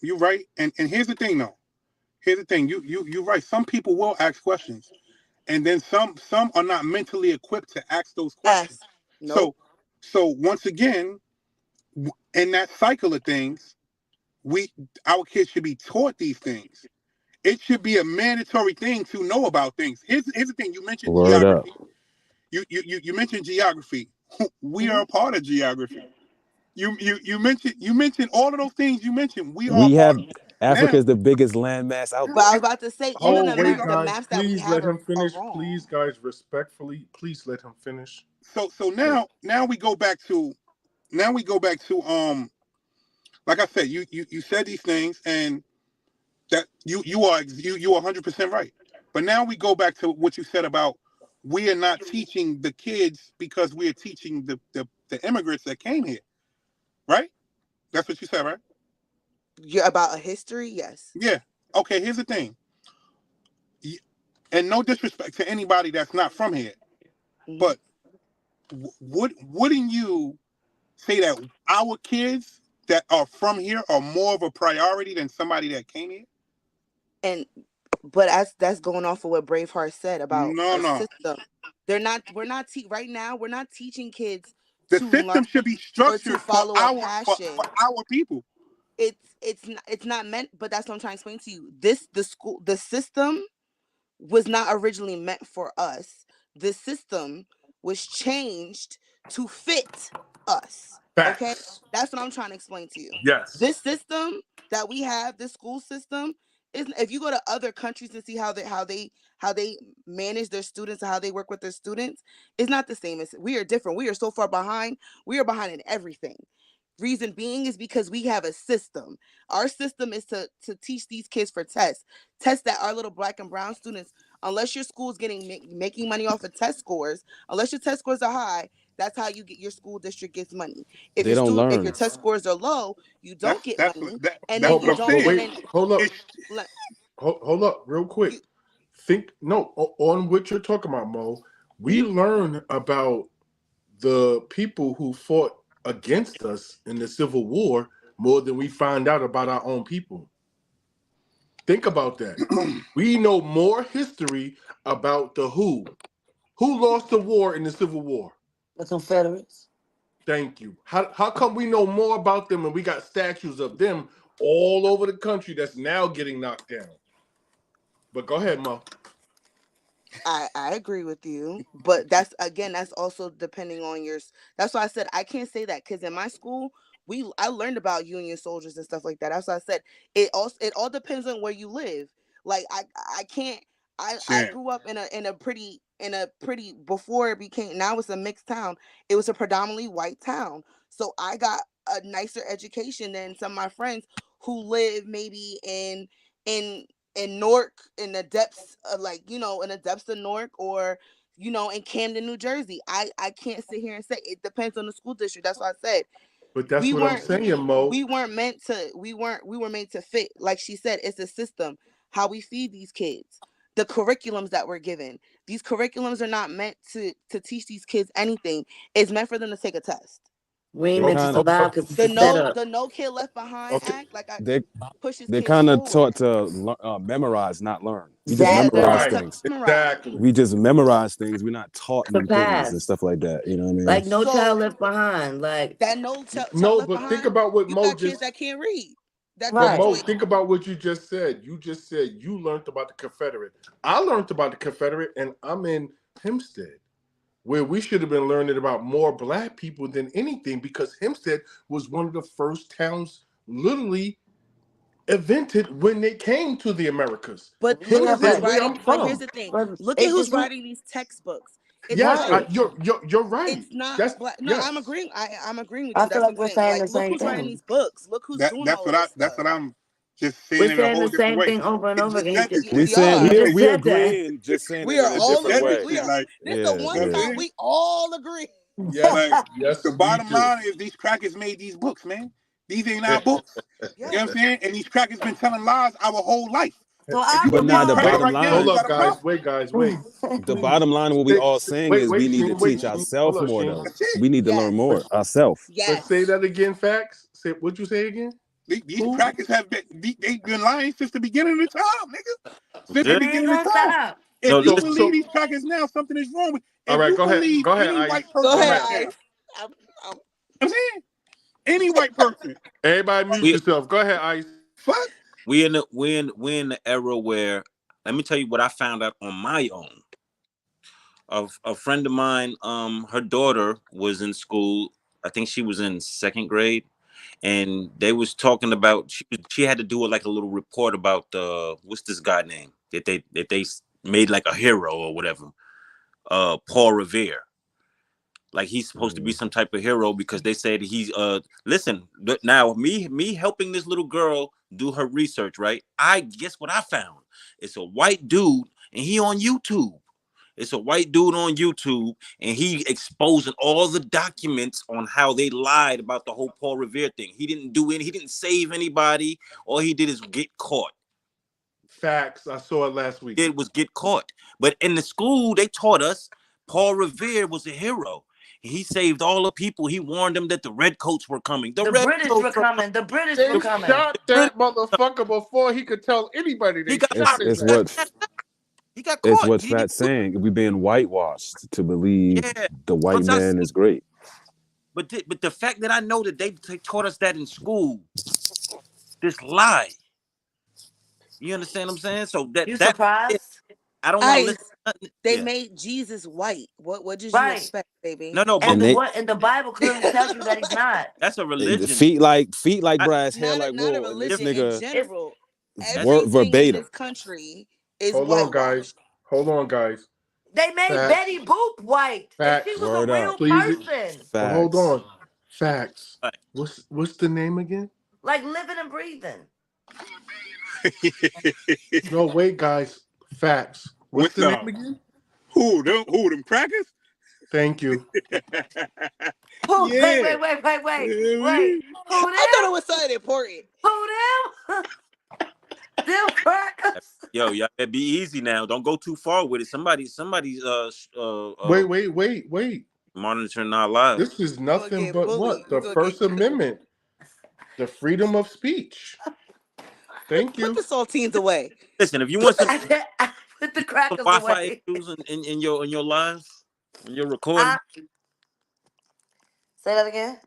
You're right. And here's the thing, though. Here's the thing. You're right. Some people will ask questions, and then some are not mentally equipped to ask those questions. ask. Nope. So once again, in that cycle of things, our kids should be taught these things. It should be a mandatory thing to know about things. Here's the thing. You mentioned word up. geography. You mentioned geography. We are Hmm. a part of geography. you mentioned all of those things you mentioned. We are We have Africa now. is the biggest landmass out But I there. was about to say, Hold even on, Oh, the here we wait, go. the guys, maps that we please let have him are finish. Please, wrong. guys, respectfully, please let him finish. So now we go back to like I said, you said these things and that you are 100% right. But now we go back to what you said about we are not teaching the kids because we are teaching the immigrants that came here, right? That's what you said, right? You're about a history, yes. Yeah. Okay. Here's the thing, and no disrespect to anybody that's not from here, Mhm. but wouldn't you say that our kids that are from here are more of a priority than somebody that came here? And but that's going off of what Braveheart said about No, a no. system. We're not right now, we're not teaching kids The to learn system should be or to structured for follow a passion. our people. It's not meant, but that's what I'm trying to explain to you. The system was not originally meant for us. The system was changed to fit us. Okay? Facts. That's what I'm trying to explain to you. Yes. This system that we have, this school system, is if you go to other countries to see how they manage their students and how they work with their students, it's not the same. As we are different. We are so far behind. We are behind in everything. Reason being is because we have a system. Our system is to teach these kids for tests that our little black and brown students, unless your school's making money off of test scores, unless your test scores are high, that's how you get your school district gets money. If They don't if your learn. test scores are low, you don't get That's money, that, and that's then Hold, what you I'm don't, but saying. and wait, then hold up, It's hold up, real quick. you, Think no on what you're talking about, Mo. We mhm. learn about the people who fought against us in the Civil War more than we find out about our own people. Think about that. We know more history about the who. Who lost the war in the Civil War? The Confederates. Thank you. How come we know more about them and we got statues of them all over the country that's now getting knocked down? But go ahead, Mo. I agree with you, but that's again, that's also depending on your. That's why I said I can't say that because in my school I learned about Union soldiers and stuff like that. That's why I said it all depends on where you live. Like I can't. I Champ. grew up in a pretty before it became, now it's a mixed town. It was a predominantly white town, so I got a nicer education than some of my friends who live maybe in Newark, in the depths of, like, in the depths of Newark, or in Camden, New Jersey. I can't sit here and say it depends on the school district. That's why I said But that's we what I'm weren't saying, Mo. we were meant to fit. Like she said, it's a system, how we feed these kids, the curriculums that we're given. These curriculums are not meant to teach these kids anything. It's meant for them to take a test. We ain't They meant to kind of survive because it's The a setup. no kid left behind Okay. act, like I they pushes they're kids kind of taught forward. to memorize, not learn. We just Yeah, they're memorize taught Exactly. to things. memorize. Exactly. We just memorize things. We're not taught To new things and pass. stuff like that. You know what I mean? Like No Child So Left Behind. Like, that child No, left but think behind, about what you Mo got kids just. that can't read that But right. Mo, graduate. think about what you just said. You just said you learned about the Confederate. I learned about the Confederate, and I'm in Hempstead, where we should have been learning about more black people than anything, because Hempstead was one of the first towns literally invented when they came to the Americas. But look Yeah, at who's Hempstead, but where writing. I'm But here's from. the thing: but look at it who's just writing these textbooks. It's Yes, black. right. you're right. It's not That's black. No, I'm yes. agreeing. I'm agreeing with I you. feel That's what like I'm we're saying. saying Like, the look same who's writing thing. these books. Look who's doing all of this That's stuff. what I'm just We're saying it a saying whole the different same way. thing over and It over just again. said this We shit. We saying You are. just we said that. agreeing, just saying We it are in a Just all different said agree. this way. We shit. are. Like, This is the Yeah, one you know what yeah. I'm time saying? we all agree. Yes. Like, Yes, the we bottom do. line is these crackers made these books, man. These ain't our books. You know Yes. what I'm saying? And these crackers been telling lies our whole life. So If you But believe now the the cracker bottom right now, Hold you line, got up, a guys. problem. Wait, guys. Wait. the bottom line, what we all saying Wait, is we wait, need to Sheen. Wait, teach Sheen. Hold ourselves up, more Sheen. though. That's it. We need to learn Yes. more ourselves. But say Yes. that again, facts. Say what'd you say again? These Who? crackers have been, they've been lying since the beginning of the time, nigga. Since the Yeah. we ain't beginning of gonna time. stop. If No, you So believe so these crackers now, something is wrong with. all If right, you go ahead. believe Go ahead, any Ice. white Go person Go ahead, right ahead. now, Ice. I'm I'm saying any white person, Everybody mute we yourself. Go ahead, Ice. fuck. we're in the era where, let me tell you what I found out on my own. A friend of mine, her daughter was in school I think she was in 2nd grade, and they was talking about she had to do like a little report about what's this guy name that they made like a hero or whatever, Paul Revere. Like he's supposed to be some type of hero because they said he's listen, now me helping this little girl do her research, right? I guess what I found. It's a white dude and he on YouTube. It's a white dude on YouTube and he exposing all the documents on how they lied about the whole Paul Revere thing. He didn't save anybody. All he did is get caught. Facts. I saw it last week. It was get caught. But in the school, they taught us Paul Revere was a hero. He saved all the people. He warned them that the redcoats were coming. The British were coming. The British They were coming. shot that motherfucker before he could tell anybody they shot him. It's he got caught. It's what Fat's saying. We being whitewashed to believe the white man is great. But the fact that I know that they taught us that in school, this lie. You understand what I'm saying? So You surprised? I don't want to listen. They made Jesus white. What did you expect, baby? No, and the Bible clearly tells you that he's not. That's a religion. Feet like brass, hair like wool. Not a religion in general. Word verbatim. In this country is Hold on, guys. They made Betty Boop white. And she was a real person. Hold on. Facts. What's the name again? Like living and breathing. No, wait, guys. Facts. What's the name again? Who them crackers? Thank you. Wait. Who them? I thought it was something important. Who them? Them crackers. Yo, y'all better be easy now. Don't go too far with it. Somebody's Wait. monitoring our lives. This is nothing but what? The First Amendment. The freedom of speech. Thank you. Put the saltines away. Listen, if you want some put the crackers Wi-Fi away. issues in your live, in your recording. Say that again.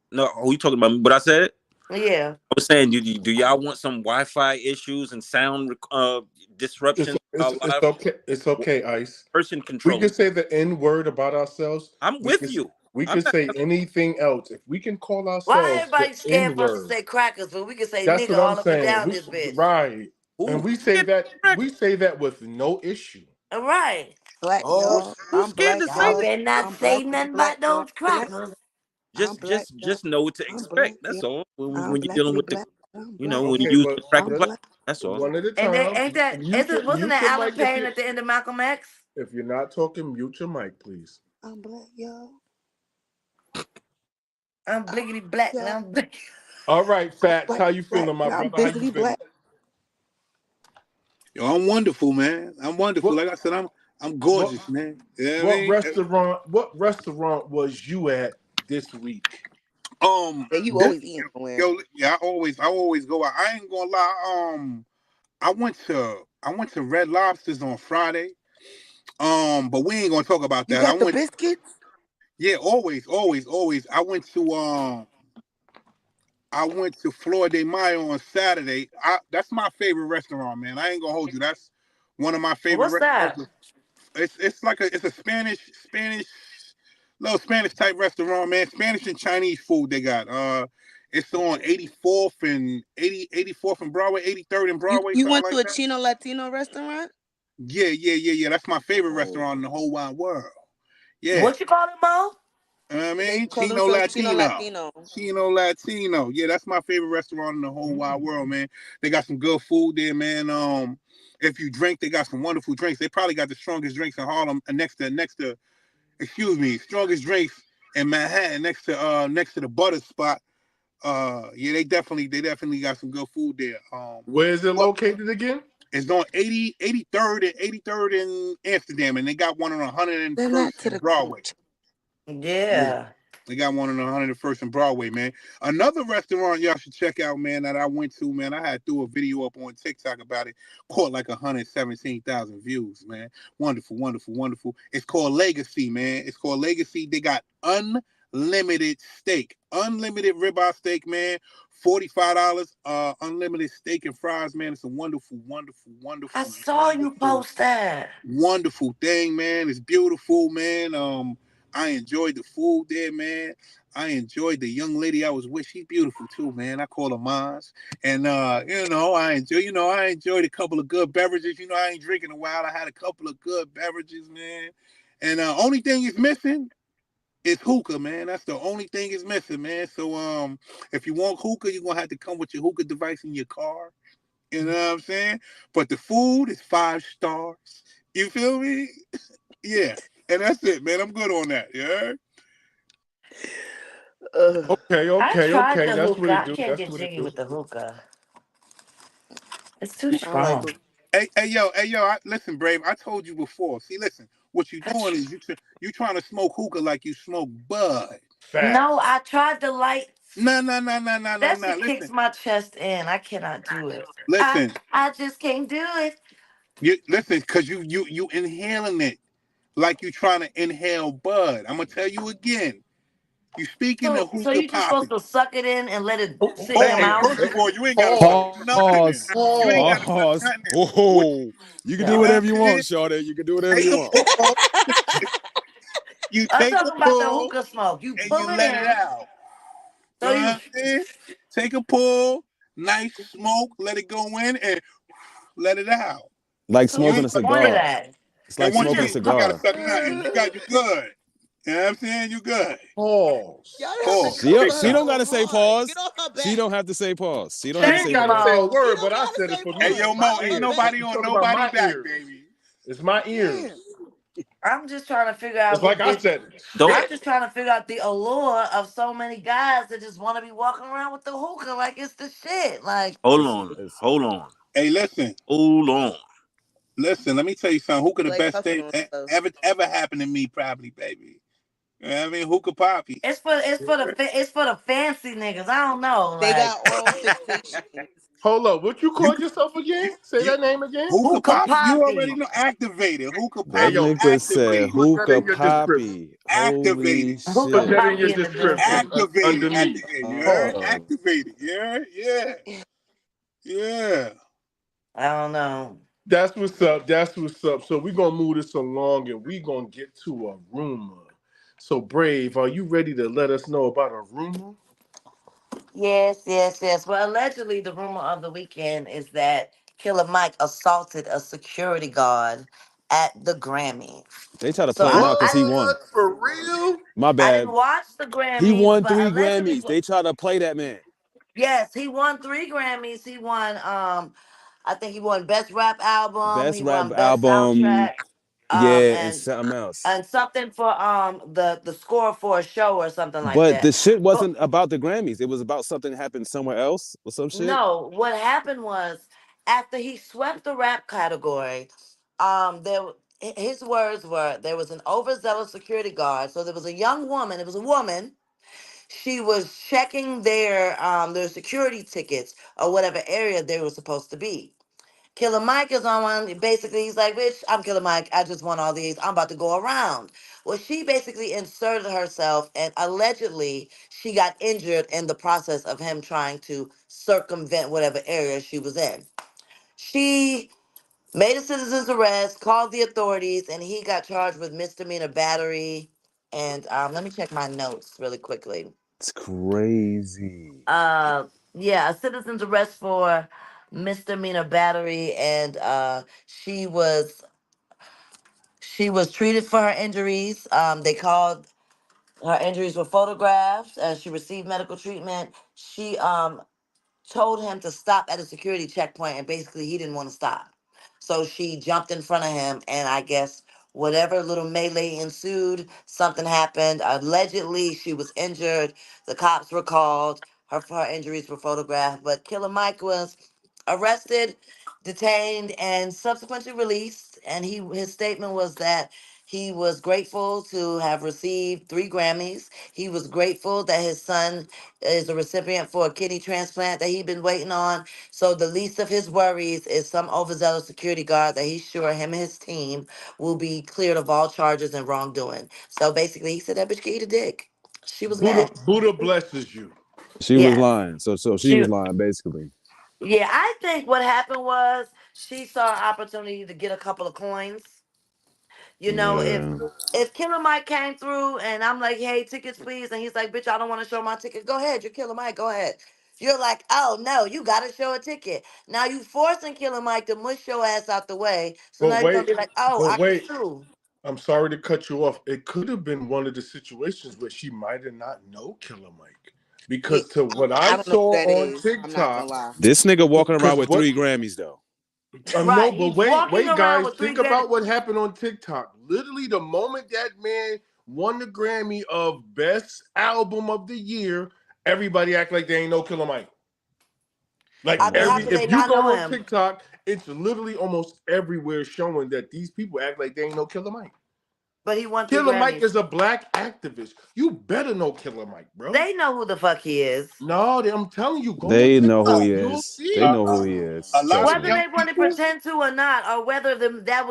No, who you talking about? What I said? Yeah. I was saying, do y'all want some Wi-Fi issues and sound disruptions? It's okay. It's okay, Ice. Person control. We can say the N word about ourselves. I'm with you. We can say anything else. If we can call ourselves Why everybody scared for us to N-word, say crackers, but we can say that's nigga what all I'm up and down saying. this bitch. Right. Ooh. And we say that with no issue. Right. Black, oh, who's scared to say Y'all that? better not say nothing about those crackers. Just know what to expect. That's all. When you're dealing with the, when Okay, you use the cracker but black, that's all. One at a time. And wasn't that Alan Payne at the end of Malcolm X? If you're not talking, mute your mic, please. I'm black, yo. I'm bliggity black. Yeah. And I'm All right, Fats. How you feeling, my brother? How you been? Yo, I'm wonderful, man. I'm wonderful. Like I said, I'm gorgeous, man. You know what restaurant was you at this week? You always eat somewhere. Yo, yeah, I always go out. I ain't gonna lie. I went to Red Lobsters on Friday. But we ain't gonna talk about that. You got the biscuits? Yeah, always. I went to Flor de Mayo on Saturday. That's my favorite restaurant, man. I ain't gonna hold you. That's one of my favorite restaurants. It's like a Spanish little Spanish type restaurant, man. Spanish and Chinese food they got. It's on 84th and Broadway, 83rd and Broadway. You went to a Chino Latino restaurant? Yeah. That's my favorite restaurant in the whole wide world. Yeah. What you call it, Mo? I mean, Chino Latino. Yeah, that's my favorite restaurant in the whole wide world, man. They got some good food there, man. If you drink, they got some wonderful drinks. They probably got the strongest drinks in Harlem, strongest drinks in Manhattan, next to the Butter Spot. Yeah, they definitely got some good food there. Where is it located again? It's on 83rd in Amsterdam, and they got one on 101st and Broadway. Yeah. They got one on 101st and Broadway, man. Another restaurant y'all should check out, man, that I went to, man. I had threw a video up on TikTok about it. Caught like 117,000 views, man. Wonderful. It's called Legacy, man. They got unlimited steak. Unlimited ribeye steak, man. $45. Unlimited steak and fries, man. It's a wonderful. I saw you post that. Wonderful thing, man. It's beautiful, man. I enjoyed the food there, man. I enjoyed the young lady I was with. She's beautiful too, man. I call her Maz. And I enjoyed a couple of good beverages. I ain't drinking in a while. I had a couple of good beverages, man. And only thing is missing is hookah, man. That's the only thing is missing, man. So if you want hookah, you're gonna have to come with your hookah device in your car. You know what I'm saying? But the food is 5 stars. You feel me? Yeah. And that's it, man. I'm good on that. Yeah. Okay, I okay, tried okay. the That's hookah. what it I do. can't That's get what it jiggy do. with the hookah. It's too I don't like strong. hookah. Hey, yo, listen, Brave. I told you before. See, listen, what you I doing tr- is you trying to smoke hookah like you smoke bud. no, Facts. I tried the light. No, no, no, no, no, no, That no. shit kicks my chest in. I cannot do it. I Listen, I just can't do it. listen, cause you inhaling it like you trying to inhale bud. I'm gonna tell you again. You speaking to So hookah you just supposed poppy. to suck it in and let it Oh, sit in your hey, Oh, mouth? first of all, you ain't gotta suck nothing in. Pause. You ain't gotta suck Pause. nothing in. What Whoa. You can do you know No. what whatever I'm you saying? want, Shorty. You can do whatever Take you a want. pull. You I'm take a talking about the pull hookah smoke. You and pull you it let it in. out. You So know what you I'm saying? Take a pull, nice smoke, let it go in and let it out. Like so You smoking what's a ain't the point of cigar. that? It's and like You once smoking a again, just you ain't gotta cigar. suck nothing. You good. You know what I'm saying? You good. Y'all Pause. have to Pause. come Big for She her time. don't so gotta say hard. Get pause. off her She back. don't have to say pause. She don't She have to first say ain't of gotta pause. say a all, She word, don't but I gotta said it say for Hey me. pause. yo, Get My Mo, off ain't her ears. back. nobody I'm on talking about nobody my back, ears. baby. It's my ears. Damn. I'm just trying to figure out It's what like I gets. said. Don't I'm Shit. just trying to figure out the allure of so many guys that just want to be walking around with the hookah like it's the shit. Like, hold It's, on. it's Hold on. Hey, listen, Hold on. listen, let me tell you something. Hookah the Like best huffing thing on stuff. ever happened to me, probably, baby. You know what I mean? Hookah poppy. it's for the fancy niggas. I don't know. They Like got orientations. Hold up. What you You called yourself you again? Say you that name again. hookah hookah poppy. You already poppy. know activated. Hookah Hey, that poppy yo, nigga said put activated. that hookah in your description. poppy. Holy Activated. Hookah Put shit. that in poppy your in the description building. Activated at underneath. the end. You heard? Oh, Activated. Yeah, yeah, yeah. I don't know. That's what's up. That's what's up. So we're gonna move this along and we're gonna get to a rumor. So Brave, are you ready to let us know about a rumor? Yes, yes, yes. Well, allegedly, the rumor of the weekend is that Killer Mike assaulted a security guard at the Grammy. they try to So play him I, out because I he didn't, won. What? For real? My I didn't bad. watch the He Grammys, won but 3 allegedly, Grammys. They try to play that man. yes, he won 3 Grammys. He won, I think he won Best Rap Album. Best He rap won Best album. Soundtrack, Yeah, and and something else. something for the score for a show or something like But the that. shit But wasn't about the Grammys. It was about something that happened somewhere else or some shit. no, what happened was after he swept the rap category, his words were there was an overzealous security guard. So there was a young woman. It was a woman. She was checking their security tickets or whatever area they were supposed to be. Killer Mike is on one. Basically, he's like, "Bitch, I'm Killer Mike. I just won all these. I'm about to go around." Well, she basically inserted herself, and allegedly, she got injured in the process of him trying to circumvent whatever area she was in. She made a citizen's arrest, called the authorities, and he got charged with misdemeanor battery. And let me check my notes really quickly. It's crazy. Uh, yeah, a citizen's arrest for misdemeanor battery, and she was treated for her injuries. They called her injuries were photographed, and she received medical treatment. She told him to stop at a security checkpoint, and basically he didn't want to stop. So she jumped in front of him, and I guess whatever little melee ensued, something happened. Allegedly, she was injured. The cops were called. Her injuries were photographed, but Killer Mike was arrested, detained, and subsequently released. And his statement was that he was grateful to have received 3 Grammys. He was grateful that his son is a recipient for a kidney transplant that he'd been waiting on. So the least of his worries is some overzealous security guard that he's sure him and his team will be cleared of all charges and wrongdoing. So basically, he said that bitch could eat a dick. She was Buddha, mad. Buddha blesses you. She was Yes. lying. So she She was lying basically. yeah, I think what happened was she saw an opportunity to get a couple of coins. You know, Yeah. if Killer Mike came through and I'm like, hey, tickets please, and he's like, bitch, I don't want to show my ticket. Go ahead, you're Killer Mike. Go ahead. You're like, oh no, you gotta show a ticket. Now you forcing Killer Mike to mush your ass out the way. So now But you're gonna wait, be like, oh, but I can wait. sue. I'm sorry to cut you off. It could have been one of the situations where she might have not know Killer Mike. Yeah, Because to what I I don't know who saw that on is. I'm not gonna TikTok, lie. This nigga walking around because with what 3 Grammys though. no, Right. but He's walking wait, around guys, with three think Grammys. about what happened on TikTok. Literally, the moment that man won the Grammy of Best Album of the Year, everybody act like they ain't know Killer Mike. Like How every, could they if you not go know on him? TikTok, it's literally almost everywhere showing that these people act like they ain't know Killer Mike. But he won 3 Killer Mike Grammys. is a black activist. You better know Killer Mike, bro. They know who the fuck he is. No, I'm telling you, go They to know who TikTok. he You'll is. see They it. know who he is. A lot Trust of Whether me. young they want to people. pretend to or not, or whether that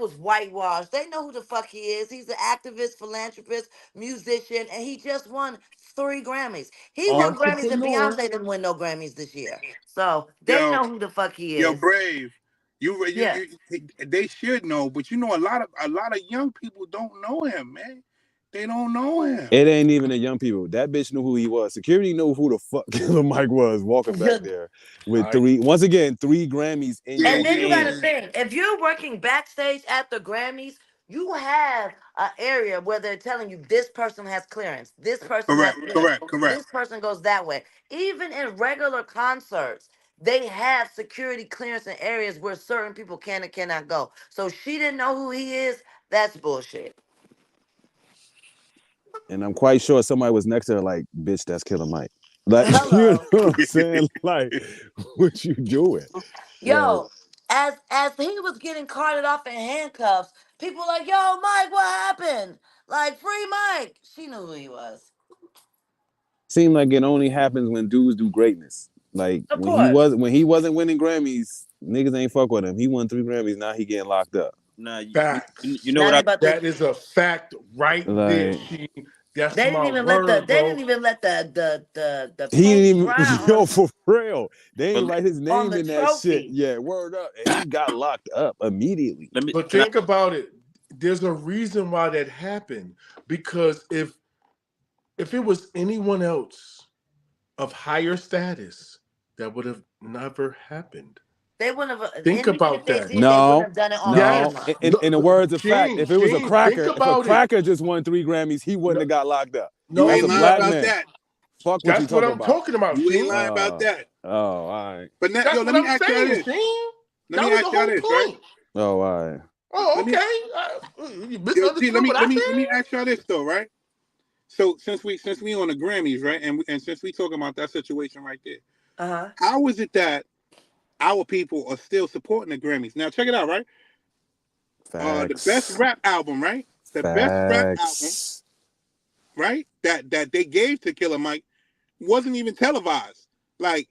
was whitewashed, they know who the fuck he is. He's an activist, philanthropist, musician, and he just won 3 Grammys. He won Grammys, and Entrepreneur. Beyonce didn't win no Grammys this year. So they Yo, know who the fuck he yo, is. Brave. Yeah. They should know, but you know, a lot of young people don't know him, man. They don't know him. It ain't even the young people. That bitch knew who he was. Security knew who the fuck Killer Mike was walking back there with I- 3 Grammys in Yeah, your And then you got to hand. think, if you're working backstage at the Grammys, you have an area where they're telling you this person has clearance, this person has clearance, correct. this person goes that way. Even in regular concerts, they have security clearance in areas where certain people can and cannot go. So she didn't know who he is. That's bullshit. And I'm quite sure somebody was next to her like, bitch, that's Killer Mike. Like, you know Hello. what I'm saying? Like, what you doing? Yo, as he was getting carted off in handcuffs, people were like, yo, Mike, what happened? Like, free Mike. She knew who he was. Seemed like it only happens when dudes do greatness. Like Of when course. he wasn't winning Grammys, niggas ain't fuck with him. He won 3 Grammys, now he getting locked up. Nah, Facts. you know That what ain't I about That the. is a fact right there, Like Sheen. That's They didn't my even let the. word, They bro. didn't even let the he paint didn't even dry yo for real. They but ain't write his on name the in that shit. trophy. Yeah, word up. And he got locked up immediately. let me But can I think about it. There's a reason why that happened. Because if it was anyone else of higher status, that would have never happened. They wouldn't have. Think And even if about they that. did, they wouldn't No, have done it on no. Yes. camera. In the words of fact, Sheen, if it was a think cracker, if a about it. cracker just won 3 Grammys, he wouldn't No, have got locked up. no, You That's ain't a lying black about man. that. Fuck what you that's what talking I'm about. talking about, You ain't Sheen. lying about that. Oh, all right. But now, That's yo, let what me I'm ask y'all saying, this. Sheen. Let That me was ask the y'all whole this, right? point. Oh, all right. Oh, Let me, okay. You yo, G, misunderstood what I let me said? ask y'all this though, right? So since we on the Grammys, right, and since we talking about that situation right there, Uh-huh. how is it that our people are still supporting the Grammys? Now check it out, right? The best Facts. rap album, right? The best rap album, Facts. right? That they gave to Killer Mike wasn't even televised. Like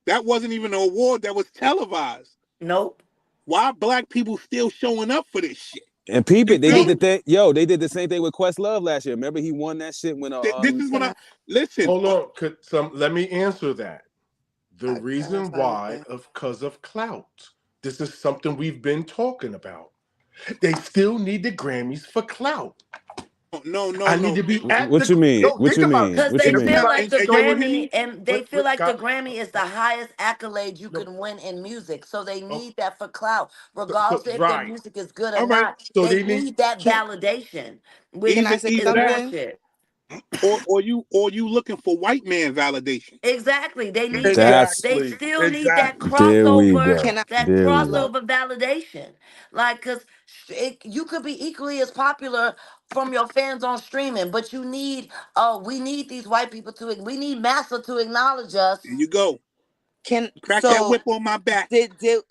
that wasn't even an award that was televised. Nope. Why black people still showing up for this shit? And peep You it, they feel did me? the thing. Yo, they did the same thing with Questlove last year. Remember, he won that shit when This is what Can I I? listen. Hold on. Let me answer that. The I reason started with why, that. because of clout. This is something we've been talking about. They still need the Grammys for clout. No. I need to be at What the. you mean? No, What think you about it. mean? Because What you they If mean? feel somebody, like the And you would hear Grammy me? and they feel like the God, Grammy is the highest accolade you no, can win in music. So they oh, need that for clout. Regardless if their right. music is good or All right. not, So they they need. need that Can validation, Can which I Either say is that, something? bullshit. or you looking for white man validation. Exactly. They need that. That's They Exactly. still need that Exactly. there we crossover, go. Can I? that There we Hello. go. crossover validation. Like, because you could be equally as popular from your fans on streaming, but you need, oh, we need these white people we need Massa to acknowledge us. There you go. Can Crack that so whip on my back.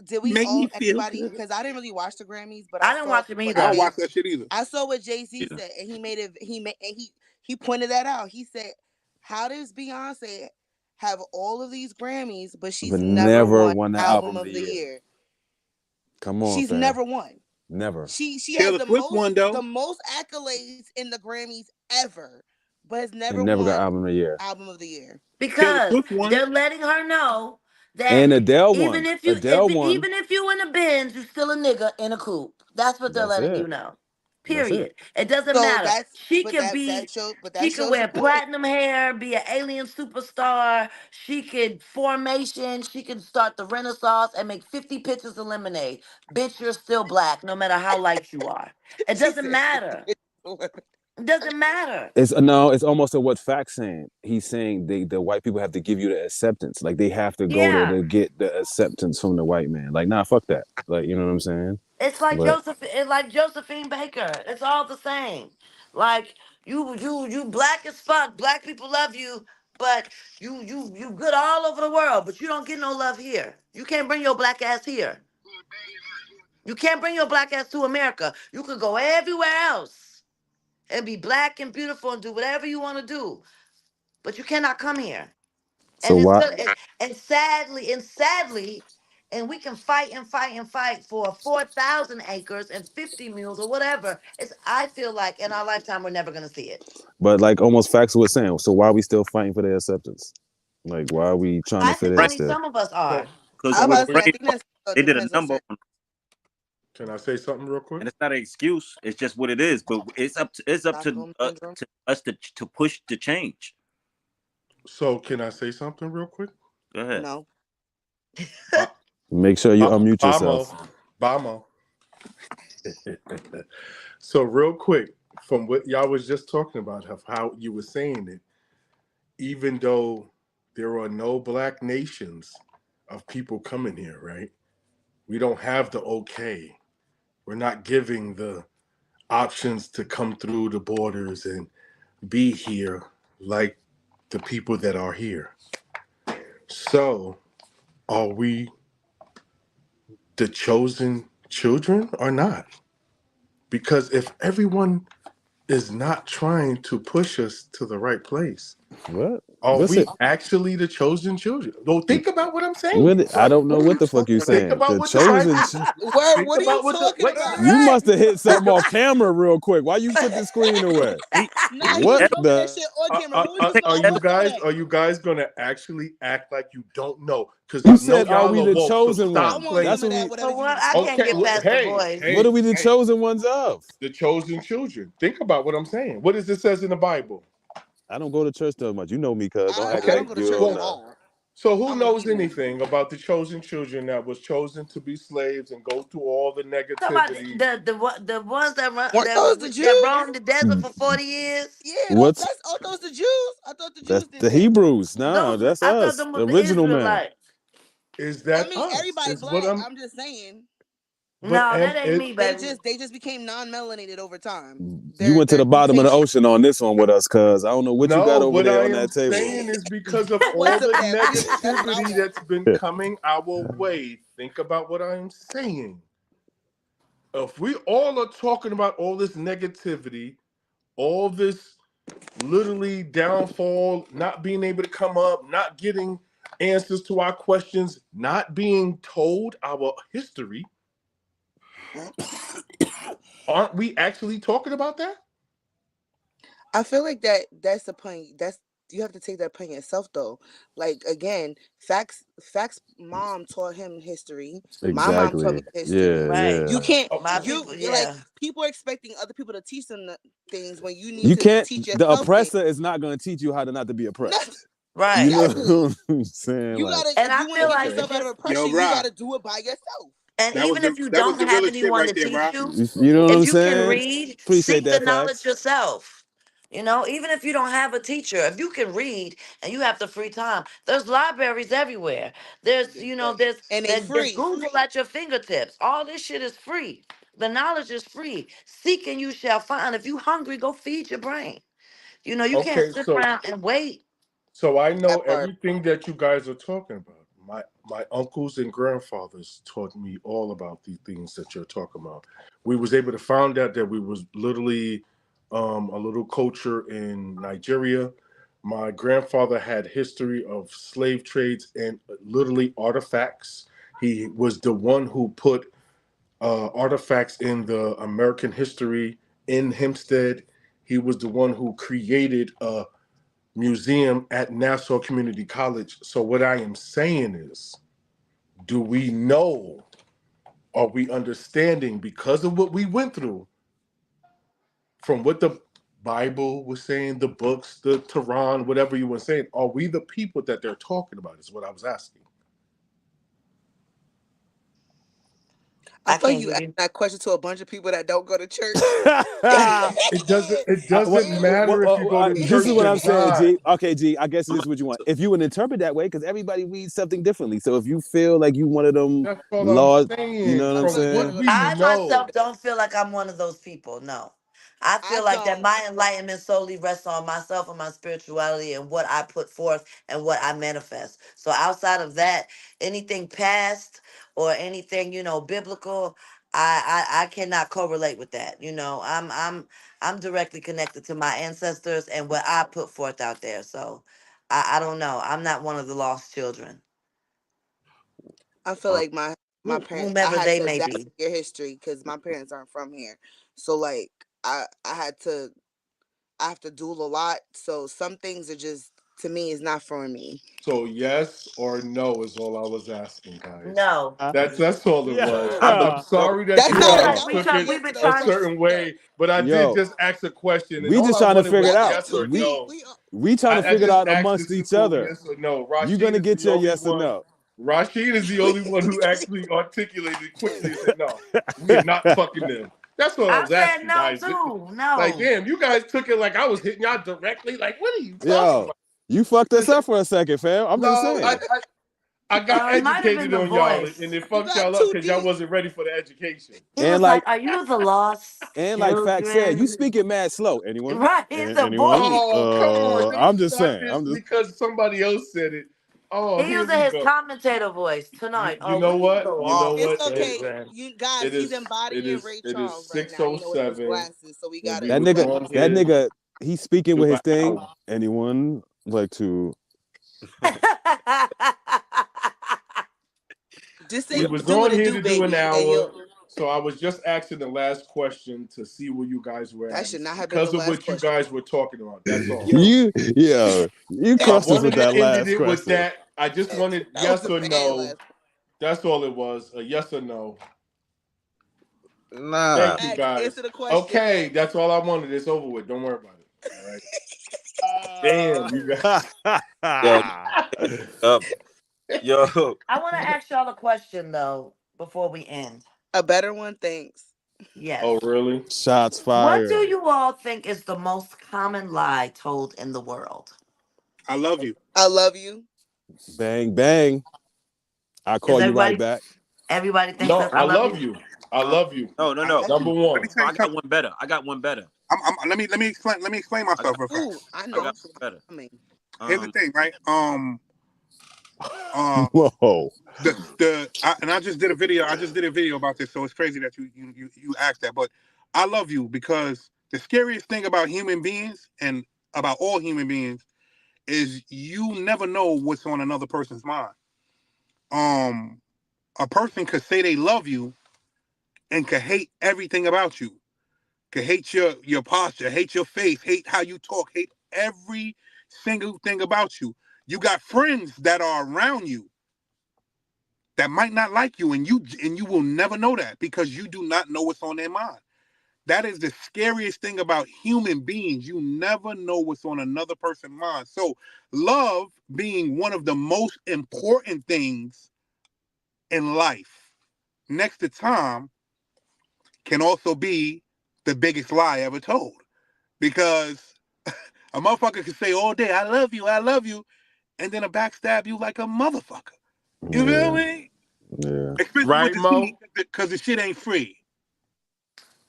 did we Make me all feel anybody? good. Because I didn't really watch the Grammys, but I I didn't saw watch him what I don't either. Jay. watch that shit either. I saw what Jay Z either. said, and he pointed that out. He said, "How does Beyonce have all of these Grammys, but she's But never never won won the Album album of the of the year. Year? Come on, She's fam. never won. Never. She has Taylor Swift won though. the most accolades in the Grammys ever, but has never And never got won album of the year. Album of the Year. Taylor Because Swift won. they're letting her know that And Adele even won. if Adele won. even if you in a Benz, you still a nigga in a coupe. That's what they're That's letting you it. know. That's it. Period. It doesn't So matter. that's She but could that be. She that could shows the wear point. platinum hair, be an alien superstar. She could formation. She could start the Renaissance and make 50 pictures of lemonade. Bitch, you're still black, no matter how light you are. It She doesn't said matter. It doesn't matter. It's no, it's almost to what Fact's saying. He's saying the white people have to give you the acceptance. Like they have to go there Yeah. to get the acceptance from the white man. Like, nah, fuck that. Like, you know what I'm saying? It's like But Josephine Baker. It's all the same. Like you black as fuck. Black people love you, but you good all over the world, but you don't get no love here. You can't bring your black ass here. You can't bring your black ass to America. You could go everywhere else and be black and beautiful and do whatever you want to do, but you cannot come here. so And it's why good. And sadly, and we can fight and fight and fight for 4,000 acres and 50 mules or whatever. I feel like in our lifetime we're never gonna see it. but like almost Facts was saying, so why are we still fighting for their acceptance? Like why are we trying to I fit think in only still? some of us So, are. Because I so was with about to say, I brain, think that's they did a depends on number certain. on, can I say something real quick? and it's not an excuse. It's just what it is. But it's up Stockholm syndrome. to us to push the change. So can I say something real quick? Go ahead. No. Make sure you unmute yourself. Bamo. So real quick, from what y'all was just talking about, of how you were saying it, even though there are no black nations of people coming here, right? We don't have the okay. We're not giving the options to come through the borders and be here like the people that are here. So, are we the chosen children or not? Because if everyone is not trying to push us to the right place, What? are What's we it? actually the chosen children? Well, think about what I'm saying. What I don't know What are what you the fuck you talking Think saying. about The what the Bible. chosen. Where? Think What are you about what the talking wait. about? You must have hit something off camera real quick. Why you put the screen away? Nah, he What was talking that the? shit on camera. What was you Are talking you about? guys gonna actually act like you don't know? Because You I know said, "Are y'all we are the woke, so chosen I stop one?" want playing. That's some of what that, we. whatever For you what? was I saying. can't Okay, get past the hey, voice. What are we the hey, chosen ones of? the chosen children. Think about what I'm saying. What does it says in the Bible? I don't go to church that much. You know me, cuz. Don't act I Okay, don't like go to you church don't at well, know. all. so who I'm a knows heathen. anything about the chosen children that was chosen to be slaves and go through all the Talk about negativity? the ones that run Weren't those the that Jews? roamed the desert for 40 years. Yeah, What's that's aren't those the Jews? I thought the that's Jews did the that. Hebrews? Nah, Those that's I thought us, them the was the original man. Israelites. Is I that mean, us? everybody Is what black. I'm. I'm just saying. But No, am that ain't it? me, baby. They just became non-melanated over time. You went to They're the bottom of the mutation. ocean on this one with us, cuz. I don't know what you got No, over what there I on am that table. saying is because of all What's up the with that? That's what I negativity want. that's been coming our way. Think about what I'm saying. If we all are talking about all this negativity, all this literally downfall, not being able to come up, not getting answers to our questions, not being told our history, aren't we actually talking about that? I feel like that's the point. That's you have to take that point yourself though. Like again, facts mom taught him history. My mom taught Exactly. me history. Yeah, Right. You yeah. can't My you people, like yeah. people are expecting other people to teach them things when you need You to can't. teach The yourself things. oppressor is not going to teach you how to not to be oppressed. Right. You know Exactly. what I'm saying? You Like, gotta And if I you want to feel get like yourself out of just Yo, oppression, you Rob, gotta do it by yourself. and even if you that was don't the have realest shit anyone right to there, teach Rob. you, you know what I'm if you can saying? read, Appreciate seek the that, knowledge facts. yourself. You know, even if you don't have a teacher, if you can read and you have the free time, there's libraries everywhere. There's, And they there's free. Google at your fingertips. All this shit is free. The knowledge is free. Seek and you shall find. If you hungry, go feed your brain. You can't Okay, sit so around and wait. so I know That part. everything that you guys are talking about. My uncles and grandfathers taught me all about the things that you're talking about. We was able to find out that we was literally a little culture in Nigeria. My grandfather had history of slave trades and literally artifacts. He was the one who put artifacts in the American history in Hempstead. He was the one who created a museum at Nassau Community College. So what I am saying is, do we know, are we understanding because of what we went through, from what the Bible was saying, the books, the Quran, whatever you were saying, are we the people that they're talking about? Is what I was asking. I I thought can't you give asked you. that question to a bunch of people that don't go to church. It doesn't matter if you go to this is church what or I'm saying, not. G. Okay, G. I guess this is what you want. If you would interpret that way, because everybody reads something differently. So if you feel like you one of them That's all I'm laws, you saying. know what I'm I feel From like you what gotta saying? go to we church. I myself know. don't feel like I'm one of those people. No. I I feel like that don't. my enlightenment solely rests on myself and my spirituality and what I put forth and what I manifest. So outside of that, anything past or anything, biblical, I cannot correlate with that. I'm directly connected to my ancestors and what I put forth out there. So I don't know. I'm not one of the lost children. I feel like my parents. I Whomever had they to may adapt be. to your history because my parents aren't from here. So like I had to. I have to do a lot. So some things are just to me is not for me. So yes or no is all I was asking, guys. No. That's all it was. I I'm Yeah. sorry that That's you I not feel a guys like that we took wasn't try, the it we've answer been to the a trying to. certain question. way, but I did Yo, just ask a question, and we all just I trying to wanted figure was it That's out. not yes true. or no. We trying to I figure it just out asked the amongst each simple other. yes or no. You Rashid gonna is get the your only yes or one. no? Rashid is the only one who actually articulated quickly and said, "No, we are not fucking them." That's what I I was said asking, no guys. too. Like, No. damn, you guys took it like I was hitting y'all directly. Like, what are you talking Yo, about? you fucked us up for a second, fam. I'm just No, saying. I got It might have been educated the on y'all, and voice. it You fucked got y'all up too because y'all deep. wasn't ready for the education. He And was like, like "Are you the lost Fact said, you children?" speaking mad slow. Anyone? Right, it's a Anyone? voice. Oh, come on. I'm Don't just start saying. this I'm just because somebody else said it. Oh, He here using we his go. commentator voice tonight. You Oh, know we what? the You know lost It's what? okay. children. You guys, It he's is it embodying is Ray it is Charles right now. You know, with those 6:07, glasses. So we and gotta we that was nigga. let on That here nigga. He's speaking to with do an his thing. hour. Anyone like to? just We say was do what on it here do, to do an baby, and hour. you'll. So I was just asking the last question to see where you guys were That at. should It's not have been the because of last what you question. guys were talking about. That's all. Yo, You I crushed us X. with wanted that to end it last with question. that. I just X. wanted That was yes a or bad no. last. That's all it was. A yes or no. Nah. Thank you X. guys. Answer the question, Okay, X. that's all I wanted. It's over with. Don't worry about it. All right. Damn, you guys. Yo, up. Yo, I want to ask y'all a question though before we end. A better one, thanks. Yes. Oh, really? Shots What do fired. you all think is the most common lie told in the world? I love you. I love you. Bang bang. I Is call you right back. everybody thinks No, that I I love love you? you. I love you. no, no, I no. love Number you. Let me one. tell I you got something. one better. I got one better. Let me explain. Let me explain I myself got, real fast. Ooh, I I know. got one better. I mean, Here's the thing, right? Um, Whoa. and I just did a video. I just did a video about this, so it's crazy that you asked that. But I love you because the scariest thing about human beings and about all human beings is you never know what's on another person's mind. A person could say they love you and could hate everything about you. Could hate your posture, hate your face, hate how you talk, hate every single thing about you. You got friends that are around you that might not like you, and you will never know that because you do not know what's on their mind. That is the scariest thing about human beings. You never know what's on another person's mind. So love being one of the most important things in life, next to time, can also be the biggest lie ever told. Because a motherfucker can say all day, I love you, and then a backstab you like a motherfucker. You feel me? Yeah. Especially with Right, the Mo? shit, because the shit ain't free.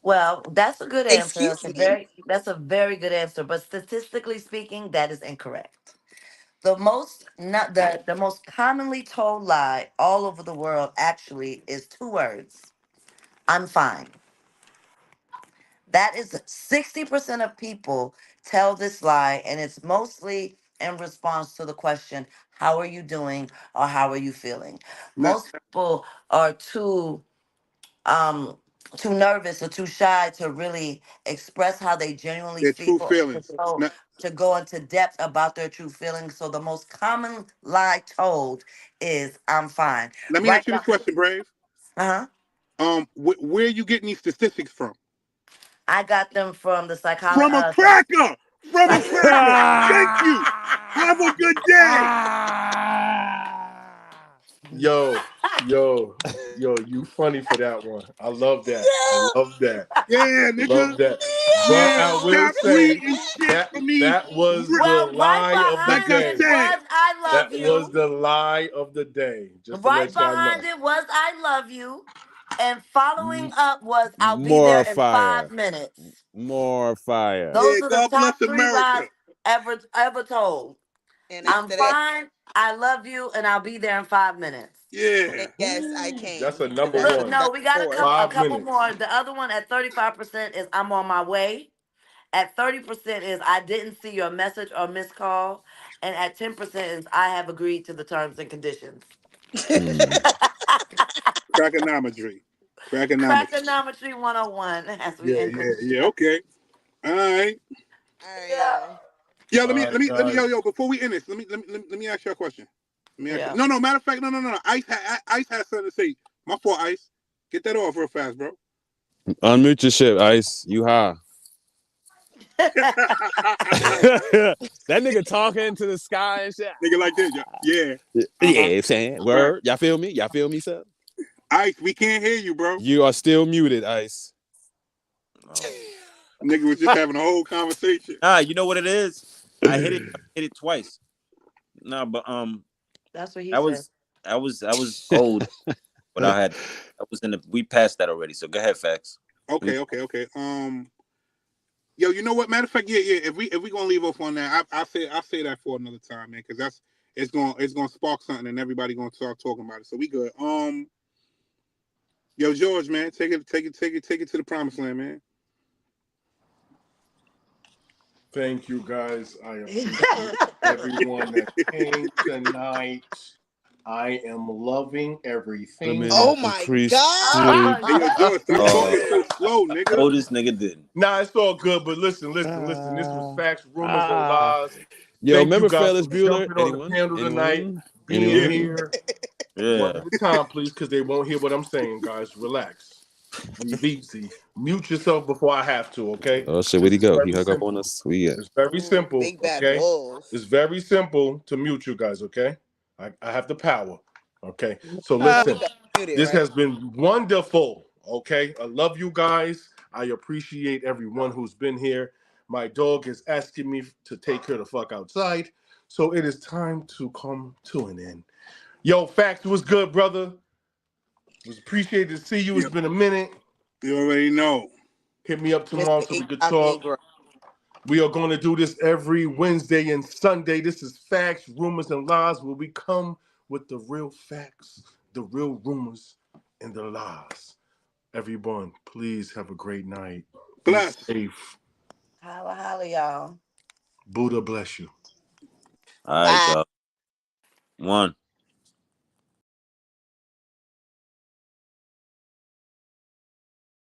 Well, that's a good answer. excuse me. That's a very good answer. But statistically speaking, that is incorrect. The most not the most commonly told lie all over the world actually is two words. I'm fine. That is 60% of people tell this lie, and it's mostly in response to the question, how are you doing or how are you feeling? Now, Most people are um too nervous or too shy to really express how they genuinely their true feel and feelings. Now, to go into depth about their true feelings. So the most common lie told is I'm fine. let me Right ask you now. this question, Brave. Uh-huh. Where are you getting these statistics from? I got them from the psychology. From a cracker. From a cracker. Thank you. Have a good day. Yo, you funny for that one. I love that. I love that. Yeah, nigga. Love that. But I will Stop say tweeting shit that for me. that was the Well, right lie of the Like I behind day. it said. was I love That you. was the lie of the day. Just to Right let y'all know. behind it was I love you. And following up was I'll be More there in fire. 5 minutes. More fire. Those Yeah, are the God top bless 3 lies America. ever told. And I'm after that, fine. I love you, and I'll be there in 5 minutes. Yeah. and yes, I came. That's a And number that's Look, what one. no, that's we got a for. couple 5 minutes. more. The other one at 35% is I'm on my way. At 30% is I didn't see your message or missed call. And at 10% is I have agreed to the terms and conditions. Mm. Crackonometry. Crackonometry 101 as we Yeah, end yeah, this yeah. shit. Okay. All right. All right, Yeah. y'all. Yo, All right, guys. yo. Before we end this, let me ask you a question. Yeah. No. Matter of fact, no. Ice has something to say. My fault, Ice. Get that off real fast, bro. Unmute your shit, Ice. You high. That nigga talking to the sky and shit. Nigga like this. Yeah. Yeah, saying word. Y'all feel me? Y'all feel me, sir? Ice, we can't hear you, bro. You are still muted, Ice. Nigga was just having a whole conversation. You know what it is? I hit it twice. No, but That's what he I said. was old, but I was we passed that already. So go ahead, Facts. Okay. Yo, you know what? Matter of fact, yeah. If we gonna leave off on that, I'll say that for another time, man, because it's gonna spark something and everybody gonna start talking about it. So we good. Yo, George, man, take it to the promised land, man. Thank you, guys. I appreciate everyone that came tonight. I am loving everything. Oh my God. Hey, yo, George, stop talking so slow, No, nigga. this nigga didn't. Nah, it's all good, but listen. This was Facts, Rumors, and Lies. Yo, Thank you remember guys Ferris for Bueller? jumping on the panel tonight, being Anyone? here. Yeah. One at a time, please, because they won't hear what I'm saying, guys. Relax. Breathe easy. Mute yourself before I have to, okay? Oh shit, where'd he It's go? very He hung up simple. on us. We It's very simple, Big bad okay? wolf. It's very simple to mute you guys, okay? I have the power, okay? So listen, Muted, this right? has been wonderful, okay? I love you guys. I appreciate everyone who's been here. My dog is asking me to take her the fuck outside, so it is time to come to an end. Yo, Facts, was good, brother. It was appreciated to see you. It's been a minute. You already know. Hit me up tomorrow Mr. so we could Acock talk. Negro. We are going to do this every Wednesday and Sunday. This is Facts, Rumors, and Lies, where we come with the real facts, the real rumors, and the lies. Everyone, please have a great night. Bless. Be safe. Holla, holla, y'all. Buddha bless you. All right, y'all. One.